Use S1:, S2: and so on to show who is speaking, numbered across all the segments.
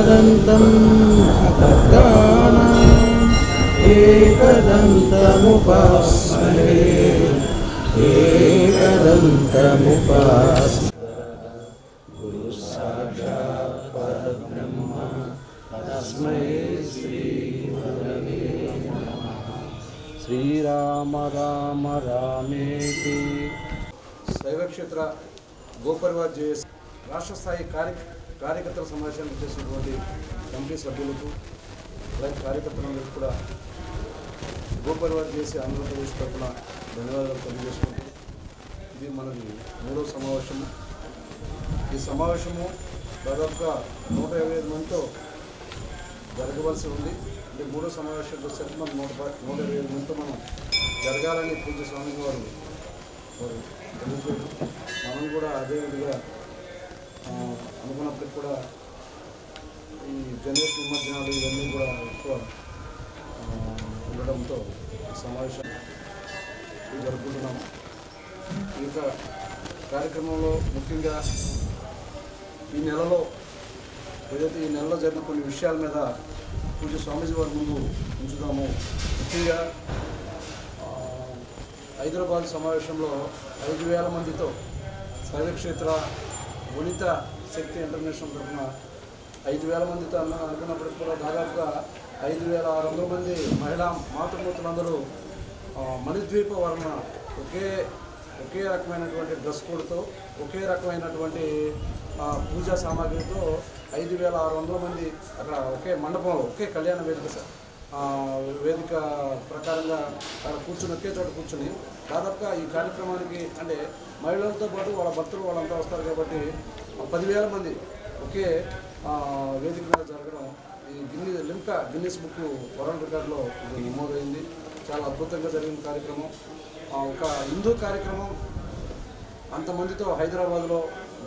S1: एकदन्तं भक्तानाम् एकदन्तमुपास्महे एकदन्तमुपास्महे। गुरु साक्षात् परब्रह्म तस्मै श्री गुरवे नमः। श्रीराम राम रामेति।
S2: శైవక్షేత్ర గోపరివార్ జేఎస్ రాష్ట్ర స్థాయి కార్యకర్తల సమావేశాన్ని చేసినటువంటి కమిటీ సభ్యులకు అలాగే కార్యకర్తలందరికీ కూడా గోపరివార్ జేఎస్ ఆంధ్రప్రదేశ్ తరఫున ధన్యవాదాలు తెలియజేసుకుంటూ ఇది మనది 3వ సమావేశము. ఈ సమావేశము దాదాపుగా 155 మందితో జరగవలసి ఉంది. అంటే 3వ సమావేశంలో సెప్టెంబర్ 125 మందితో మనం జరగాలని పూజ్య స్వామి వారు మనం కూడా అదేవిధంగా అనుకున్నప్పటికి కూడా ఈ జనరేషన్ నిమజ్జనాలు ఇవన్నీ కూడా ఎక్కువ ఉండడంతో సమావేశం జరుపుకుంటున్నాము. ఈ యొక్క కార్యక్రమంలో ముఖ్యంగా ఈ నెలలో ఏదైతే ఈ నెలలో జరిగిన కొన్ని విషయాల మీద పూజ్య స్వామీజీ వారి ముందు ఉంచుదాము. ముఖ్యంగా హైదరాబాద్ సమావేశంలో 5,000 మందితో శైవక్షేత్ర వనిత శక్తి ఇంటర్నేషనల్ తరఫున 5,000 మందితో అనుకున్నప్పటికీ కూడా దాదాపుగా 5,600 మంది మహిళా మాతృమూర్తులందరూ మణిద్వీప వర్ణ ఒకే రకమైనటువంటి డ్రెస్ కోడ్తో ఒకే రకమైనటువంటి పూజా సామాగ్రితో 5,600 మంది అక్కడ ఒకే మండపంలో ఒకే కళ్యాణ వేదిక ప్రకారంగా అక్కడ కూర్చుని ఒకే చోట కూర్చుని దాదాపుగా ఈ కార్యక్రమానికి అంటే మహిళలతో పాటు వాళ్ళ భర్తలు వాళ్ళంతా వస్తారు కాబట్టి 10,000 మంది ఒకే వేదిక మీద జరగడం ఈ గిన్నీస్ బుక్ వరల్డ్ రికార్డులో ఇది నమోదైంది. చాలా అద్భుతంగా జరిగిన కార్యక్రమం. ఒక హిందూ కార్యక్రమం అంతమందితో హైదరాబాద్లో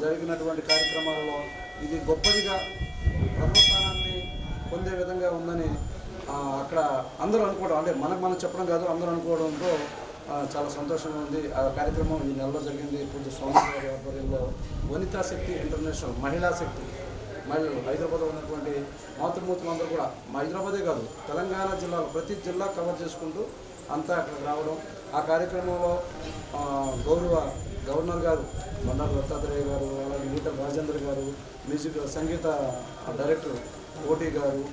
S2: జరిగినటువంటి కార్యక్రమాలలో ఇది గొప్పదిగా ప్రథమస్థానాన్ని పొందే విధంగా ఉందని అక్కడ అందరూ అనుకోవడం, అంటే మనం చెప్పడం కాదు, అందరూ అనుకోవడంతో చాలా సంతోషంగా ఉంది. ఆ కార్యక్రమం ఈ నెలలో జరిగింది. పూజ్య స్వామి వారి ఆధ్వర్యంలో వనితా శక్తి ఇంటర్నేషనల్ మహిళా శక్తి మహిళలు హైదరాబాద్లో ఉన్నటువంటి మాతృమూర్తులందరూ కూడా హైదరాబాదే కాదు తెలంగాణ జిల్లాలో ప్రతి జిల్లా కవర్ చేసుకుంటూ అంతా అక్కడికి రావడం. ఆ కార్యక్రమంలో గౌరవ గవర్నర్ గారు బండారు దత్తాత్రేయ గారు, అలాగే ఈటల రాజేంద్ర గారు, మ్యూజిక్ సంగీత డైరెక్టర్ ఓటీ గారు,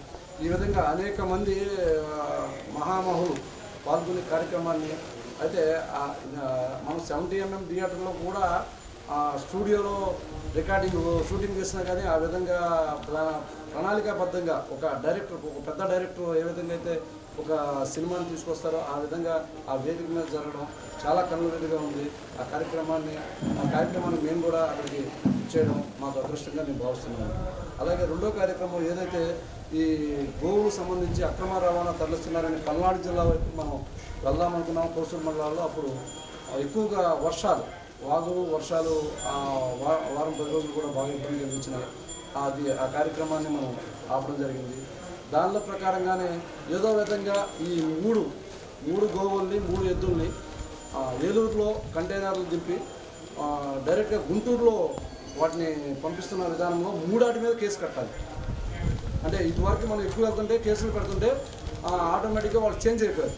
S2: ఈ విధంగా అనేక మంది మహామహులు పాల్గొనే కార్యక్రమాన్ని అయితే మనం 70mm థియేటర్లో కూడా స్టూడియోలో షూటింగ్ చేసినా కానీ ఆ విధంగా ప్రణాళికాబద్ధంగా ఒక పెద్ద డైరెక్టర్ ఏ విధంగా అయితే ఒక సినిమాని తీసుకొస్తారో ఆ విధంగా ఆ వేదిక మీద జరగడం చాలా కన్నువిందుగా ఉంది. ఆ కార్యక్రమాన్ని మేము కూడా అక్కడికి చేయడం మాకు అదృష్టంగా నేను భావిస్తున్నాను. అలాగే రెండో కార్యక్రమం ఏదైతే ఈ గోవుకు సంబంధించి అక్రమ రవాణా తరలిస్తున్నారని పల్నాడు జిల్లా వైపు మనం వెళ్దామనుకున్నాం. కోసూరు మండలాల్లో అప్పుడు ఎక్కువగా వర్షాలు వారం 10 రోజులు కూడా బాగా ఇబ్బంది కలిగించినాయి. ఆ కార్యక్రమాన్ని మనం ఆపడం జరిగింది. దానిలో ప్రకారంగానే ఏదో విధంగా ఈ మూడు గోవుల్ని 3 ఎద్దుల్ని ఏలూరులో కంటైనర్లు దింపి డైరెక్ట్గా గుంటూరులో వాటిని పంపిస్తున్న విధానంలో 3 వాటి మీద కేసు కట్టాలి. అంటే ఇదివరకు మనం ఎక్కువ వెళ్తుంటే కేసులు పెడుతుంటే ఆటోమేటిక్గా వాళ్ళు చేంజ్ అయిపోయారు.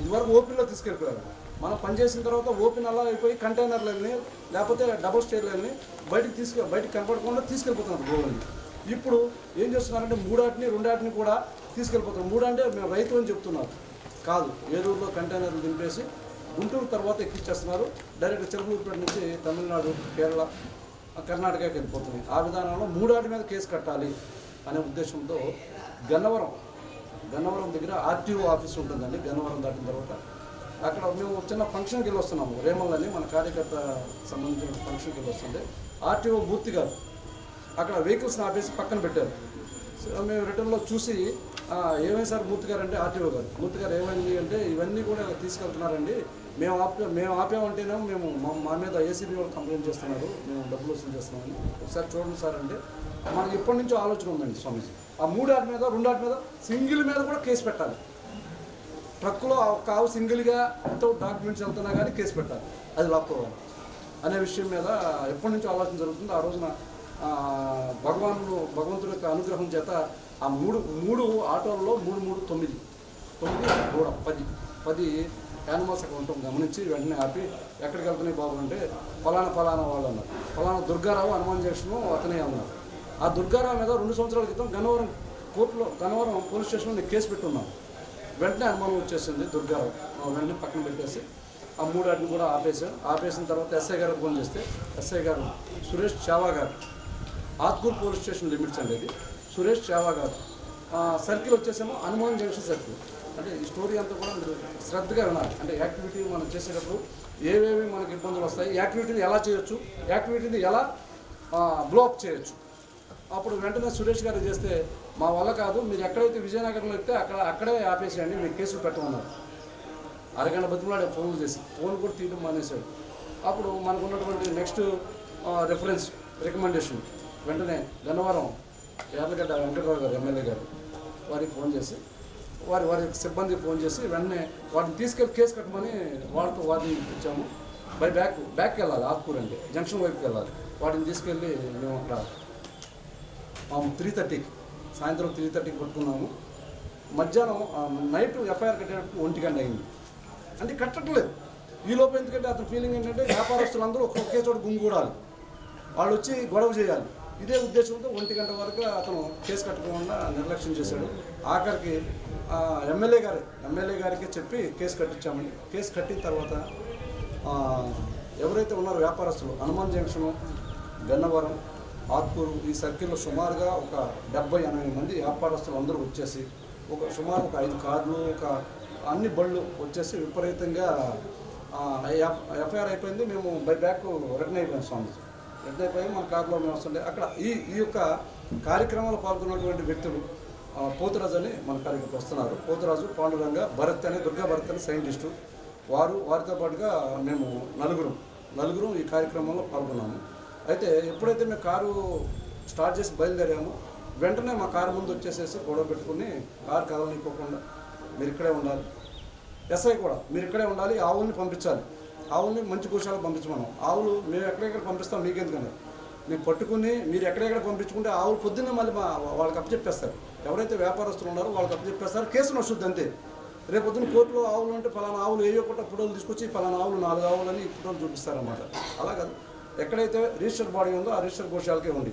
S2: ఇదివరకు ఓపీలో తీసుకెళ్ళిపోయారు. మనం పనిచేసిన తర్వాత ఓపెన్ అలా అయిపోయి కంటైనర్లని లేకపోతే డబుల్ స్టేర్లని బయటికి కనపడకుండా తీసుకెళ్ళిపోతున్నారు గోవుల్ని. ఇప్పుడు ఏం చేస్తున్నారంటే 3 వాటిని 2 వాటిని కూడా తీసుకెళ్ళిపోతున్నారు. 3 అంటే మేము రైతు అని చెప్తున్నారు కాదు, ఏలూరులో కంటైనర్లు దింపేసి గుంటూరు తర్వాత ఎక్కిచ్చేస్తున్నారు. డైరెక్ట్ చిలకలూరుపేట నుంచి తమిళనాడు, కేరళ, కర్ణాటకకి వెళ్ళిపోతుంది. ఆ విధానంలో 3 వాటి మీద కేసు కట్టాలి అనే ఉద్దేశంతో గన్నవరం దగ్గర ఆర్టీఓ ఆఫీస్ ఉంటుందండి. గన్నవరం దాటిన తర్వాత అక్కడ మేము చిన్న ఫంక్షన్కి వెళ్ళి వస్తున్నాము. రేమల్లని మన కార్యకర్త సంబంధించిన ఫంక్షన్కి వెళ్ళి వస్తుంటే ఆర్టీఓ మూర్తి గారు అక్కడ వెహికల్స్ని ఆపేసి పక్కన పెట్టారు. మేము రిటర్న్లో చూసి ఏమైంది సార్ మూర్తి గారు అంటే ఆర్టీఓ గారు ఏమైంది అంటే ఇవన్నీ కూడా తీసుకెళ్తున్నారండి, మేము ఆపామంటేనేమో మేము మా మీద ఏసీబీ వాళ్ళు కంప్లైంట్ చేస్తున్నారు, మేము డబ్బులు వసూలు చేస్తున్నామని. ఒకసారి చూడండి సార్ అంటే మనకి ఎప్పటి నుంచో ఆలోచన ఉందండి స్వామీజీ, ఆ 3 వాటి మీద 2 వాటి మీద సింగిల్ మీద కూడా కేసు పెట్టాలి. ట్రక్కులో ఒక ఆవు సింగిల్గా వితౌట్ డాక్యుమెంట్స్ వెళ్తున్నా కానీ కేసు పెట్టాలి, అది లాక్కోవాలి అనే విషయం మీద ఎప్పటి నుంచో ఆలోచన జరుగుతుంది. ఆ రోజున భగవంతుడి యొక్క అనుగ్రహం చేత ఆ మూడు ఆటోల్లో 9 కూడా 10 యానిమల్స్ అక్కడ ఉంటాం గమనించి వెంటనే ఆపి ఎక్కడికి వెళ్తున్నాయి బాబు అంటే ఫలానా వాళ్ళు అన్నారు. ఫలానా దుర్గారావు హనుమాన్ జంక్షన్ అతనే అన్నారు. ఆ దుర్గారావు మీద 2 సంవత్సరాల క్రితం గన్నవరం పోలీస్ స్టేషన్లో నేను కేసు పెట్టున్నాను. వెంటనే అనుమానం వచ్చేసింది దుర్గారావు. వెంటనే పక్కన పెట్టేసి ఆ 3 వాటిని కూడా ఆపేసిన తర్వాత ఎస్ఐ గారికి ఫోన్ చేస్తే ఎస్ఐ గారు సురేష్ చావా గారు, ఆత్కూర్ పోలీస్ స్టేషన్ లిమిట్స్ అండి ఇది. సురేష్ చావా గారు సర్కిల్ వచ్చేసేమో హనుమాన్ జంక్షన్ సర్కిల్. అంటే ఈ స్టోరీ అంతా కూడా మీరు శ్రద్ధగా వినాలి. అంటే యాక్టివిటీ మనం చేసేటప్పుడు ఏవేవి మనకి ఇబ్బందులు వస్తాయి, యాక్టివిటీని ఎలా చేయొచ్చు, యాక్టివిటీని ఎలా బ్లోఅప్ చేయొచ్చు. అప్పుడు వెంటనే సురేష్ గారు చేస్తే మా వల్ల కాదు, మీరు ఎక్కడైతే విజయనగరంలో అయితే అక్కడే ఆపేసేయండి, మీరు కేసులు పెట్టమన్నారు. అరగంట బతిమలాడే ఫోన్లు చేసి ఫోన్ కూడా తీయడం మానేశాడు. అప్పుడు మనకు ఉన్నటువంటి నెక్స్ట్ రికమెండేషన్ వెంటనే గన్నవరం యార్లగడ్డ వెంకటరావు గారు ఎమ్మెల్యే గారు వారికి ఫోన్ చేసి వారి సిబ్బంది ఫోన్ చేసి వెంటనే వాటిని తీసుకెళ్ళి కేసు కట్టమని వాళ్ళతో వారిని ఇచ్చాము. బ్యాక్కి వెళ్ళాలి, ఆత్కూర్ అంటే జంక్షన్ వైపుకి వెళ్ళాలి. వాటిని తీసుకెళ్ళి మేము అక్కడ 3:30 సాయంత్రం 3:30 పట్టుకున్నాము. మధ్యాహ్నం నైట్ ఎఫ్ఐఆర్ కట్టేటప్పుడు 1 గంట అయింది. అంటే కట్టట్లేదు. ఈ లోపు ఎందుకంటే అతని ఫీలింగ్ ఏంటంటే వ్యాపారస్తులందరూ ఒకే చోట గుంగూడాలి, వాళ్ళు వచ్చి గొడవ చేయాలి. ఇదే ఉద్దేశంతో 1 గంట వరకు అతను కేసు కట్టకుండా నిర్లక్ష్యం చేశాడు. ఆఖరికి ఎమ్మెల్యే గారికి చెప్పి కేసు కట్టించామని. కేసు కట్టిన తర్వాత ఎవరైతే ఉన్నారో వ్యాపారస్తులు హనుమాన్ జంక్షను, గన్నవరం, ఆత్కూరు ఈ సర్కిల్లో సుమారుగా ఒక 70-80 మంది వ్యాపారస్తులు అందరూ వచ్చేసి సుమారు ఒక 5 కార్లు, అన్ని బళ్ళు వచ్చేసి విపరీతంగా ఎఫ్ఐఆర్ అయిపోయింది. మేము బ్యాక్ రిటర్న్ అయిపోయాం స్వామిజీ. రిటర్న్ అయిపోయి మన కార్లో మేము వస్తుండే అక్కడ ఈ యొక్క కార్యక్రమంలో పాల్గొన్నటువంటి వ్యక్తులు పోతురాజు అని మన కార్యక్రమం వస్తున్నారు. పోతురాజు, పాండురంగ, భరత్ అని, దుర్గా భరత్ అని సైంటిస్టు, వారితో పాటుగా మేము నలుగురు ఈ కార్యక్రమంలో పాల్గొన్నాము. అయితే ఎప్పుడైతే మేము కారు స్టార్ట్ చేసి బయలుదేరామో వెంటనే మా కారు ముందు వచ్చేసేసి గొడవ పెట్టుకుని కారు కదలనిపోకుండా మీరు ఇక్కడే ఉండాలి, ఎస్ఐ కూడా మీరు ఇక్కడే ఉండాలి, ఆవుల్ని పంపించాలి, ఆవుల్ని మంచి గోశాలకు పంపించమన్నాం. ఆవులు మేము ఎక్కడెక్కడ పంపిస్తాం మీకెందుకన్నా, మేము పట్టుకుని మీరు ఎక్కడెక్కడ పంపించుకుంటే ఆవులు పొద్దున్నే మళ్ళీ వాళ్ళకి అప్పచెప్పేస్తారు. ఎవరైతే వ్యాపారస్తులు ఉన్నారో వాళ్ళకి అప్పచెప్పేస్తారు, కేసు నడుస్తుంది అంతే. రేపు పొద్దున్న కోర్టులో ఆవులు అంటే ఫలానా ఆవులు వేయకుండా ఫోటోలు తీసుకొచ్చి ఫలానా ఆవులు 4 ఆవులు అని ఫోటోలు చూపిస్తారన్నమాట. అలా కాదు, ఎక్కడైతే రిజిస్టర్ బాడీ ఉందో ఆ రిజిస్టర్ గోశాలకే ఉంది.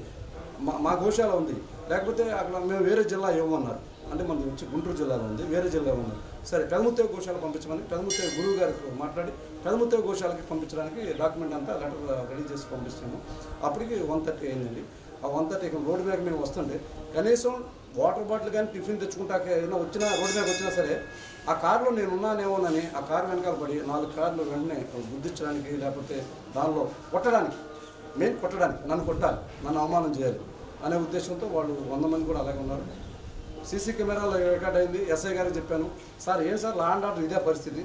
S2: మా గోశాల ఉంది, లేకపోతే అక్కడ మేము వేరే జిల్లా ఇవ్వమన్నారు. అంటే మన నుంచి గుంటూరు జిల్లాలో ఉంది, వేరే జిల్లా ఉన్నారు. సరే పెదముత్తేవ గోశాల పంపించమని పెదముత్తేవ గురువు గారికి మాట్లాడి పెదముత్తేవ గోశాలకి పంపించడానికి డాక్యుమెంట్ అంతా లెటర్ రెడీ చేసి పంపిస్తాము. అప్పటికి 1:30 అయిందండి. ఆ 1:30 రోడ్డు మీద మేము వస్తుంటే కనీసం వాటర్ బాటిల్ కానీ టిఫిన్ తెచ్చుకుంటాక ఏదైనా రోడ్డు మీద వచ్చినా సరే ఆ కారులో నేను ఉన్నానేమోనని ఆ కారు వెనకాల పడి 4 కార్లు వెంటనే గుద్దించడానికి, లేకపోతే దానిలో కొట్టడానికి, నన్ను కొట్టాలి, నన్ను అవమానం చేయాలి అనే ఉద్దేశంతో వాళ్ళు 100 మంది కూడా అలాగే ఉన్నారు. సీసీ కెమెరాలో రికార్డ్ అయింది. ఎస్ఐ గారికి చెప్పాను, సార్ ఏం సార్ లా అండ్ ఆర్డర్ ఇదే పరిస్థితి,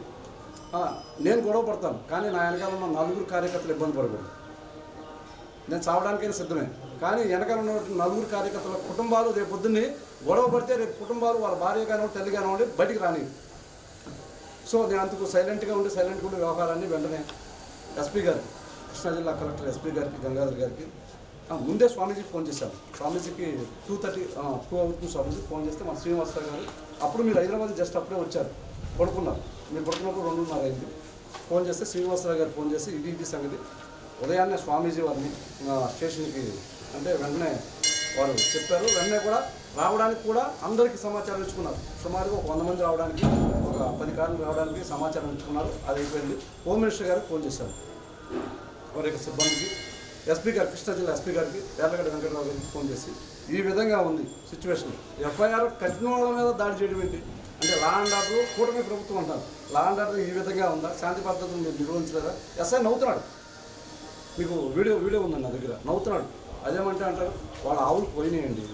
S2: నేను గొడవ పడతాను కానీ నా వెనకాల ఉన్న 4 కార్యకర్తలు ఇబ్బంది పడకూడదు, నేను చావడానికైనా సిద్ధమే. కానీ వెనకాల ఉన్న 4 కార్యకర్తల కుటుంబాలు రేపు పొద్దున్నే గొడవ పడితే రేపు కుటుంబాలు వాళ్ళ భార్య కానివ్వండి, తల్లి కానివ్వండి బయటికి రాని. సో నేను అందుకు సైలెంట్గా ఉండి వ్యవహారాన్ని వెంటనే ఎస్పీ గారు, కృష్ణా జిల్లా కలెక్టర్ ఎస్పీ గారికి, గంగాధర్ గారికి ముందే స్వామీజీకి ఫోన్ చేశాను. స్వామీజీకి 2 అవుతుంది స్వామీజీకి ఫోన్ చేస్తే మా శ్రీనివాసరావు గారు అప్పుడు మీరు హైదరాబాద్ జస్ట్ అప్పుడే వచ్చారు, పడుకున్నారు, మీరు పడుకున్నప్పుడు 2:30 అయింది. ఫోన్ చేస్తే శ్రీనివాసరావు గారు ఫోన్ చేసి ఇది సంగతి ఉదయాన్నే స్వామీజీ వారిని స్టేషన్కి అంటే వెంటనే వారు చెప్పారు. వెంటనే కూడా రావడానికి కూడా అందరికీ సమాచారం ఇచ్చుకున్నారు. సుమారుగా ఒక 100 మంది రావడానికి, ఒక 10 కార్లు రావడానికి సమాచారం ఇచ్చుకున్నారు. అది అయిపోయింది. హోమ్ మినిస్టర్ గారికి ఫోన్ చేశారు, వారి యొక్క సిబ్బందికి, ఎస్పీ గారు, కృష్ణా జిల్లా ఎస్పీ గారికి, యార్లగడ్డ వెంకటరావు గారికి ఫోన్ చేసి ఈ విధంగా ఉంది సిచ్యువేషన్, ఎఫ్ఐఆర్ కట్టిన వాళ్ళ మీద దాడి చేయడం ఏంటి అంటే లా అండ్ ఆర్డర్ కూటమి ప్రభుత్వం అంటారు, లా అండ్ ఆర్డర్ ఈ విధంగా ఉందా, శాంతి భద్రతను మీరు నిర్వహించలేదా? ఎస్ఐ నవ్వుతున్నాడు, మీకు వీడియో ఉందండి నా దగ్గర, నవ్వుతున్నాడు. అదేమంటే అంటారు వాళ్ళ ఆవులు పోయినాయండి,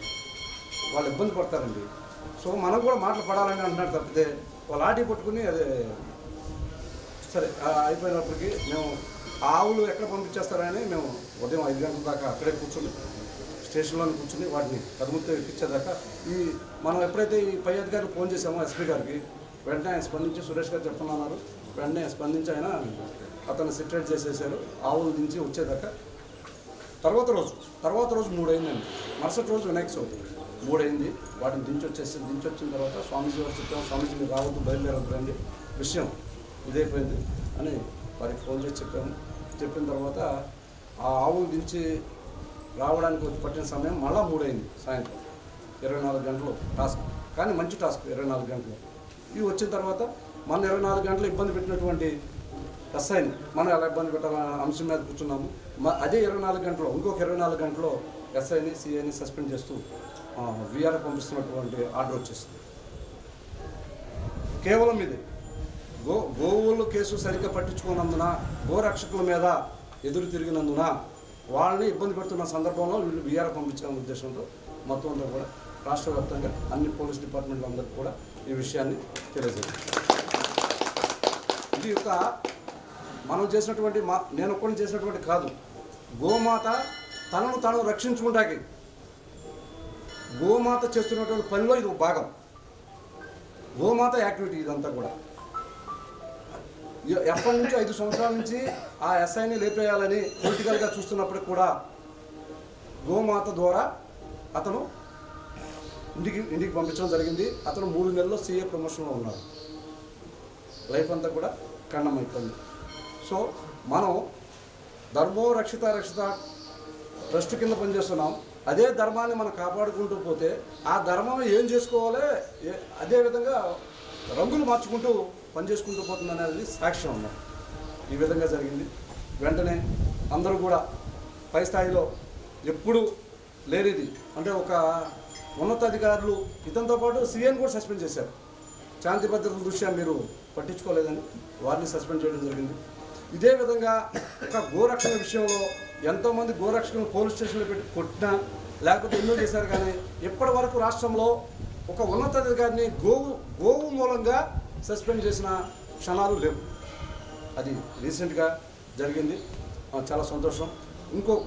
S2: వాళ్ళు ఇబ్బంది పడతారండి, సో మనం కూడా మాటలు పడాలని అంటున్నాడు తప్పితే వాళ్ళు ఆటి పట్టుకుని అదే సరే అయిపోయినప్పటికీ మేము ఆవులు ఎక్కడ పంపించేస్తారని మేము ఉదయం 5 గంటల దాకా అక్కడే కూర్చొని స్టేషన్లో కూర్చొని వాటిని కదుముతో ఎక్కించేదాకా మనం ఎప్పుడైతే ఈ పై అధికారులు ఫోన్ చేసామో ఎస్పీ గారికి, వెంటనే ఆయన స్పందించి సురేష్ గారు చెప్తున్నారు, వెంటనే స్పందించి ఆయన అతను సిట్రేట్ చేసేసారు. ఆవులు దించి వచ్చేదాకా తర్వాత రోజు 3 అయిందండి. మరుసటి రోజు వినాయక చవితి 3 అయింది. వాటిని దించొచ్చిన తర్వాత స్వామీజీ వారు చెప్పాము, స్వామీజీ మీరు రావద్దు, బయలుదేరద్దు రండి, విషయం ఇదైపోయింది అని వారికి ఫోన్ చేసి చెప్పాము. చెప్పిన తర్వాత ఆ ఆవులు దించి రావడానికి పట్టిన సమయం మళ్ళీ 3 అయింది సాయంత్రం. 24 గంటలు టాస్క్, కానీ మంచి టాస్క్ 24 గంటలు. ఇవి వచ్చిన తర్వాత మన 24 గంటలు ఇబ్బంది పెట్టినటువంటి ఎస్ఐని మనం ఎలా ఇబ్బంది పెట్టాలన్న అంశం మీద కూర్చున్నాము. అదే 24 గంటలో ఇంకొక 24 గంటలో ఎస్ఐని సిఐని సస్పెండ్ చేస్తూ వీఆర్ పంపిస్తున్నటువంటి ఆర్డర్ వచ్చేసింది. కేవలం ఇది గోవుల కేసు సరిగ్గా పట్టించుకున్నందున, గోరక్షకుల మీద ఎదురు తిరిగినందున వాళ్ళని ఇబ్బంది పెడుతున్న సందర్భంలో వీళ్ళు వీఆర్ పంపించాలనే ఉద్దేశంతో మొత్తం అంతా కూడా రాష్ట్ర వ్యాప్తంగా అన్ని పోలీస్ డిపార్ట్మెంట్ల అందరికీ కూడా ఈ విషయాన్ని తెలియజేయాలి. ఇది ఒక మనం చేసినటువంటి నేను ఒక్కడిని చేసినటువంటి కాదు, గోమాత తనను తాను రక్షించుకుంటాకి గోమాత చేస్తున్నటువంటి పనిలో ఇది ఒక భాగం. గోమాత యాక్టివిటీ ఇదంతా కూడా ఎప్పటి నుంచి 5 సంవత్సరాల నుంచి ఆ ఎస్ఐని లేపేయాలని పొలిటికల్గా చూస్తున్నప్పటికి కూడా గోమాత ద్వారా అతను ఇంటికి పంపించడం జరిగింది. అతను 3 నెలల్లో సీఏ ప్రమోషన్లో ఉన్నాడు. లైఫ్ అంతా కూడా ఖండమైపోయింది. సో మనం ధర్మో రక్షిత ట్రస్ట్ కింద పనిచేస్తున్నాం. అదే ధర్మాన్ని మనం కాపాడుకుంటూ పోతే ఆ ధర్మం ఏం చేసుకోవాలి, అదేవిధంగా రంగులు మార్చుకుంటూ పనిచేసుకుంటూ పోతుంది అనేది సాక్ష్యం అన్నమాట. ఈ విధంగా జరిగింది. వెంటనే అందరూ కూడా పై స్థాయిలో ఎప్పుడు లేనిది అంటే ఒక ఉన్నతాధికారులు ఇతనితో పాటు సీఎన్ కూడా సస్పెండ్ చేశారు. శాంతి భద్రతల దృష్ట్యా మీరు పట్టించుకోలేదని వారిని సస్పెండ్ చేయడం జరిగింది. ఇదే విధంగా ఒక గోరక్షణ విషయంలో ఎంతోమంది గోరక్షకులను పోలీస్ స్టేషన్లో పెట్టి కొట్టినా లేకపోతే ఎన్నో చేశారు, కానీ ఇప్పటి వరకు రాష్ట్రంలో ఒక ఉన్నతాధికారిని గోవు మూలంగా సస్పెండ్ చేసిన క్షణాలు లేవు. అది రీసెంట్గా జరిగింది, చాలా సంతోషం.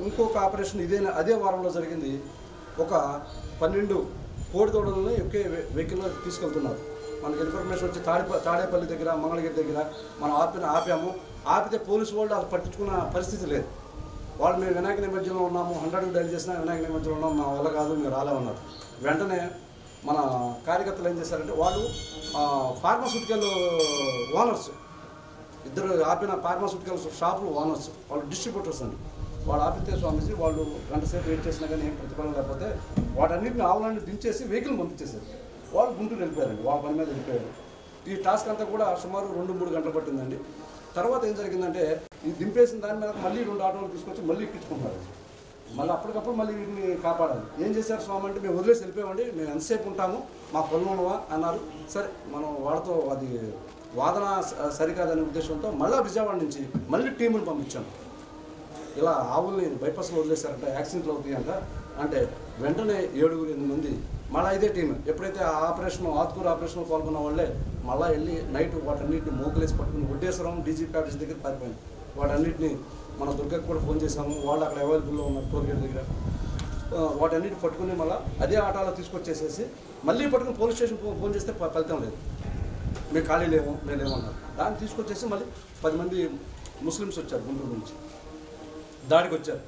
S2: ఇంకొక ఆపరేషన్ అదే వారంలో జరిగింది. ఒక 12 కోడిదూడలని ఒకే వెహికల్లో తీసుకెళ్తున్నారు. మనకి ఇన్ఫర్మేషన్ వచ్చి తాడేపల్లి దగ్గర, మంగళగిరి దగ్గర మనం ఆపాము. ఆపితే పోలీసు వాళ్ళు అది పట్టించుకున్న పరిస్థితి లేదు. వాళ్ళు మేము వినాయక నిమజ్జనంలో ఉన్నాము, 100 డైల్ చేసినా వినాయక నిమజ్జనంలో ఉన్నాము, మా వల్ల కాదు, మీరు రాలేమన్నారు. వెంటనే మన కార్యకర్తలు ఏం చేశారంటే వాళ్ళు ఫార్మాస్యూటికల్ ఓనర్స్, ఇద్దరు ఆపిన ఫార్మాస్యూటికల్ షాపులు ఓనర్స్, వాళ్ళు డిస్ట్రిబ్యూటర్స్ అండి. వాళ్ళు ఆపితే స్వామీజీ వాళ్ళు గంట సేపు వెయిట్ చేసినా కానీ ఏం ప్రతిఫలం లేకపోతే వాటన్నిటిని ఆవులన్నీ దించేసి వెహికల్ పంపించేశారు. వాళ్ళు గుంటూరు వెళ్ళిపోయారండి, వాళ్ళ పని మీద వెళ్ళిపోయారు. ఈ టాస్క్ అంతా కూడా సుమారు 2-3 గంటలు పట్టిందండి. తర్వాత ఏం జరిగిందంటే ఈ దింపేసిన దాని మీద మళ్ళీ 2 ఆటోలు తీసుకొచ్చి మళ్ళీ ఎక్కించుకుంటారు. మళ్ళీ అప్పటికప్పుడు మళ్ళీ వీటిని కాపాడాలి. ఏం చేశారు స్వామి అంటే మేము వదిలేసి వెళ్ళిపోయామండి, మేము ఎంతసేపు ఉంటాము, మా పనులువా అన్నారు. సరే మనం వాళ్ళతో అది వాదన సరికాదనే ఉద్దేశంతో మళ్ళీ విజయవాడ నుంచి మళ్ళీ టీముని పంపించాము. ఇలా ఆవుల్ని బైపాస్లో వదిలేశారంట, యాక్సిడెంట్లు అవుతాయంట అంటే వెంటనే 7-8 మంది మళ్ళీ ఇదే టీం ఎప్పుడైతే ఆ ఆత్కూరు ఆపరేషన్లో పాల్గొన్న వాళ్ళే మళ్ళీ వెళ్ళి నైట్ వాటన్నిటిని మోకలేసి పట్టుకుని వడ్డేశ్వరం డీజీపీ ఆఫీస్ దగ్గర పారిపోయింది. వాటన్నిటిని మన దుర్గకు కూడా ఫోన్ చేశాము, వాళ్ళు అక్కడ అవైలబుల్లో ఉన్నారు టోల్గేట్ దగ్గర. వాటన్నిటి పట్టుకుని మళ్ళీ అదే ఆటోలో తీసుకొచ్చేసేసి మళ్ళీ పట్టుకుని పోలీస్ స్టేషన్ ఫోన్ చేస్తే ఫలితం లేదు, మేము ఖాళీ లేము మేము లేమన్నారు. దాన్ని తీసుకొచ్చేసి మళ్ళీ 10 మంది ముస్లిమ్స్ వచ్చారు గుంటూరు నుంచి, దాడికి వచ్చారు.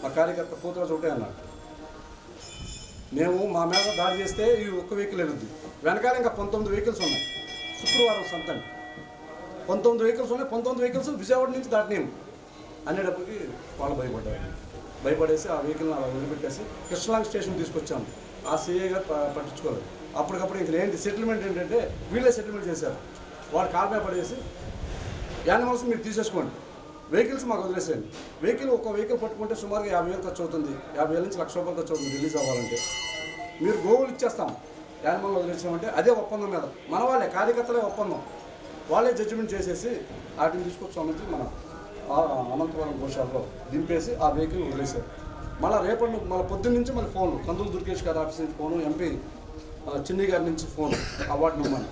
S2: మా కార్యకర్త పోతురాజు ఒకటే అన్నాడు, మేము మా మీద దాడి చేస్తే ఈ ఒక్క వెహికల్ ఎరుగుద్ది, వెనకాల ఇంకా 19 వెహికల్స్ ఉన్నాయి. శుక్రవారం సంతండి 19 వెహికల్స్ ఉన్నాయి, 19 వెహికల్స్ విజయవాడ నుంచి దాటినేము అనేటప్పటికి వాళ్ళు భయపడేసి ఆ వెహికల్ని అలా వదిలిపెట్టేసి కృష్ణలాంగ్ స్టేషన్ తీసుకొచ్చాము. ఆ సిఐ గారు పట్టించుకోలేదు. అప్పటికప్పుడు ఇంక ఏంటి సెటిల్మెంట్ ఏంటంటే వీళ్ళే సెటిల్మెంట్ చేశారు. వాడు కాల్పై పడేసి యానిమల్స్ మీరు తీసేసుకోండి, వెహికల్స్ మాకు వదిలేసేయండి. ఒక వెహికల్ పట్టుకుంటే సుమారుగా 50,000 ఖర్చు అవుతుంది, 50,000 నుంచి ₹1,00,000 ఖర్చు అవుతుంది రిలీజ్ అవ్వాలంటే. మీరు గోవులు ఇచ్చేస్తాం, యానిమల్ వదిలేసామంటే అదే ఒప్పందం మీద మన వాళ్ళే కార్యకర్తలే ఒప్పందం, వాళ్ళే జడ్జిమెంట్ చేసేసి వాటిని తీసుకొచ్చామంటే మన అనంతపురం గోశాలలో దింపేసి ఆ వెహికల్ వదిలేశారు. మళ్ళీ రేపటి మళ్ళీ పొద్దున్న నుంచి మళ్ళీ ఫోన్, కందులు దుర్గేష్ గారి ఆఫీస్ నుంచి ఫోను, ఎంపీ చిన్ని గారి నుంచి ఫోన్, అవార్డు నెంబర్,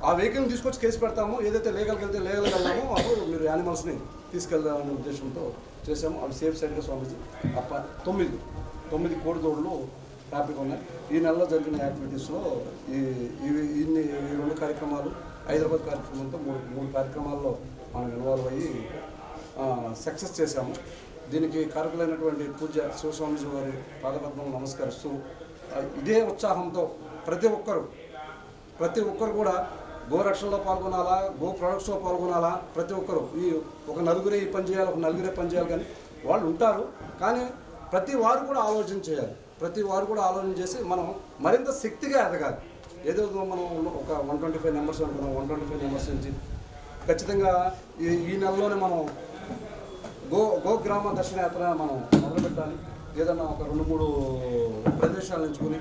S2: ఆ వెహికల్ని తీసుకొచ్చి కేసు పెడతాము, ఏదైతే లీగల్కి వెళ్తామో అప్పుడు మీరు యానిమల్స్ని తీసుకెళ్దామనే ఉద్దేశంతో చేసాము. అవి సేఫ్ సైడ్గా స్వామీజీ 9 కోడిదూడలు ట్రాఫిక్ ఉన్నాయి. ఈ నెలలో జరిగిన యాక్టివిటీస్లో ఈ 2 కార్యక్రమాలు, హైదరాబాద్ కార్యక్రమంతో 3 కార్యక్రమాల్లో మనం ఇన్వాల్వ్ అయ్యి సక్సెస్ చేశాము. దీనికి కారకులైనటువంటి పూజ్య శివస్వామీజీ వారి పాదపద్మం నమస్కరిస్తూ ఇదే ఉత్సాహంతో ప్రతి ఒక్కరు కూడా గోరక్షణలో పాల్గొనాలా, గో ప్రొడక్ట్స్లో పాల్గొనాలా, ప్రతి ఒక్కరు ఒక నలుగురే ఈ పని చేయాలి, ఒక నలుగురే పని చేయాలి కానీ వాళ్ళు ఉంటారు. కానీ ప్రతి వారు కూడా ఆలోచన చేయాలి. ప్రతి వారు కూడా ఆలోచన చేసి మనం మరింత శక్తిగా ఎదగాలి. ఏదో మనం ఒక 125 మెంబర్స్ అనుకున్నాం, 125 మెంబర్స్ నుంచి ఖచ్చితంగా ఈ నెలలోనే మనం గోగ్రామ దర్శన యాత్ర మనం మొదలుపెట్టాలి. ఏదన్నా ఒక 2-3 ప్రదేశాలు ఎంచుకొని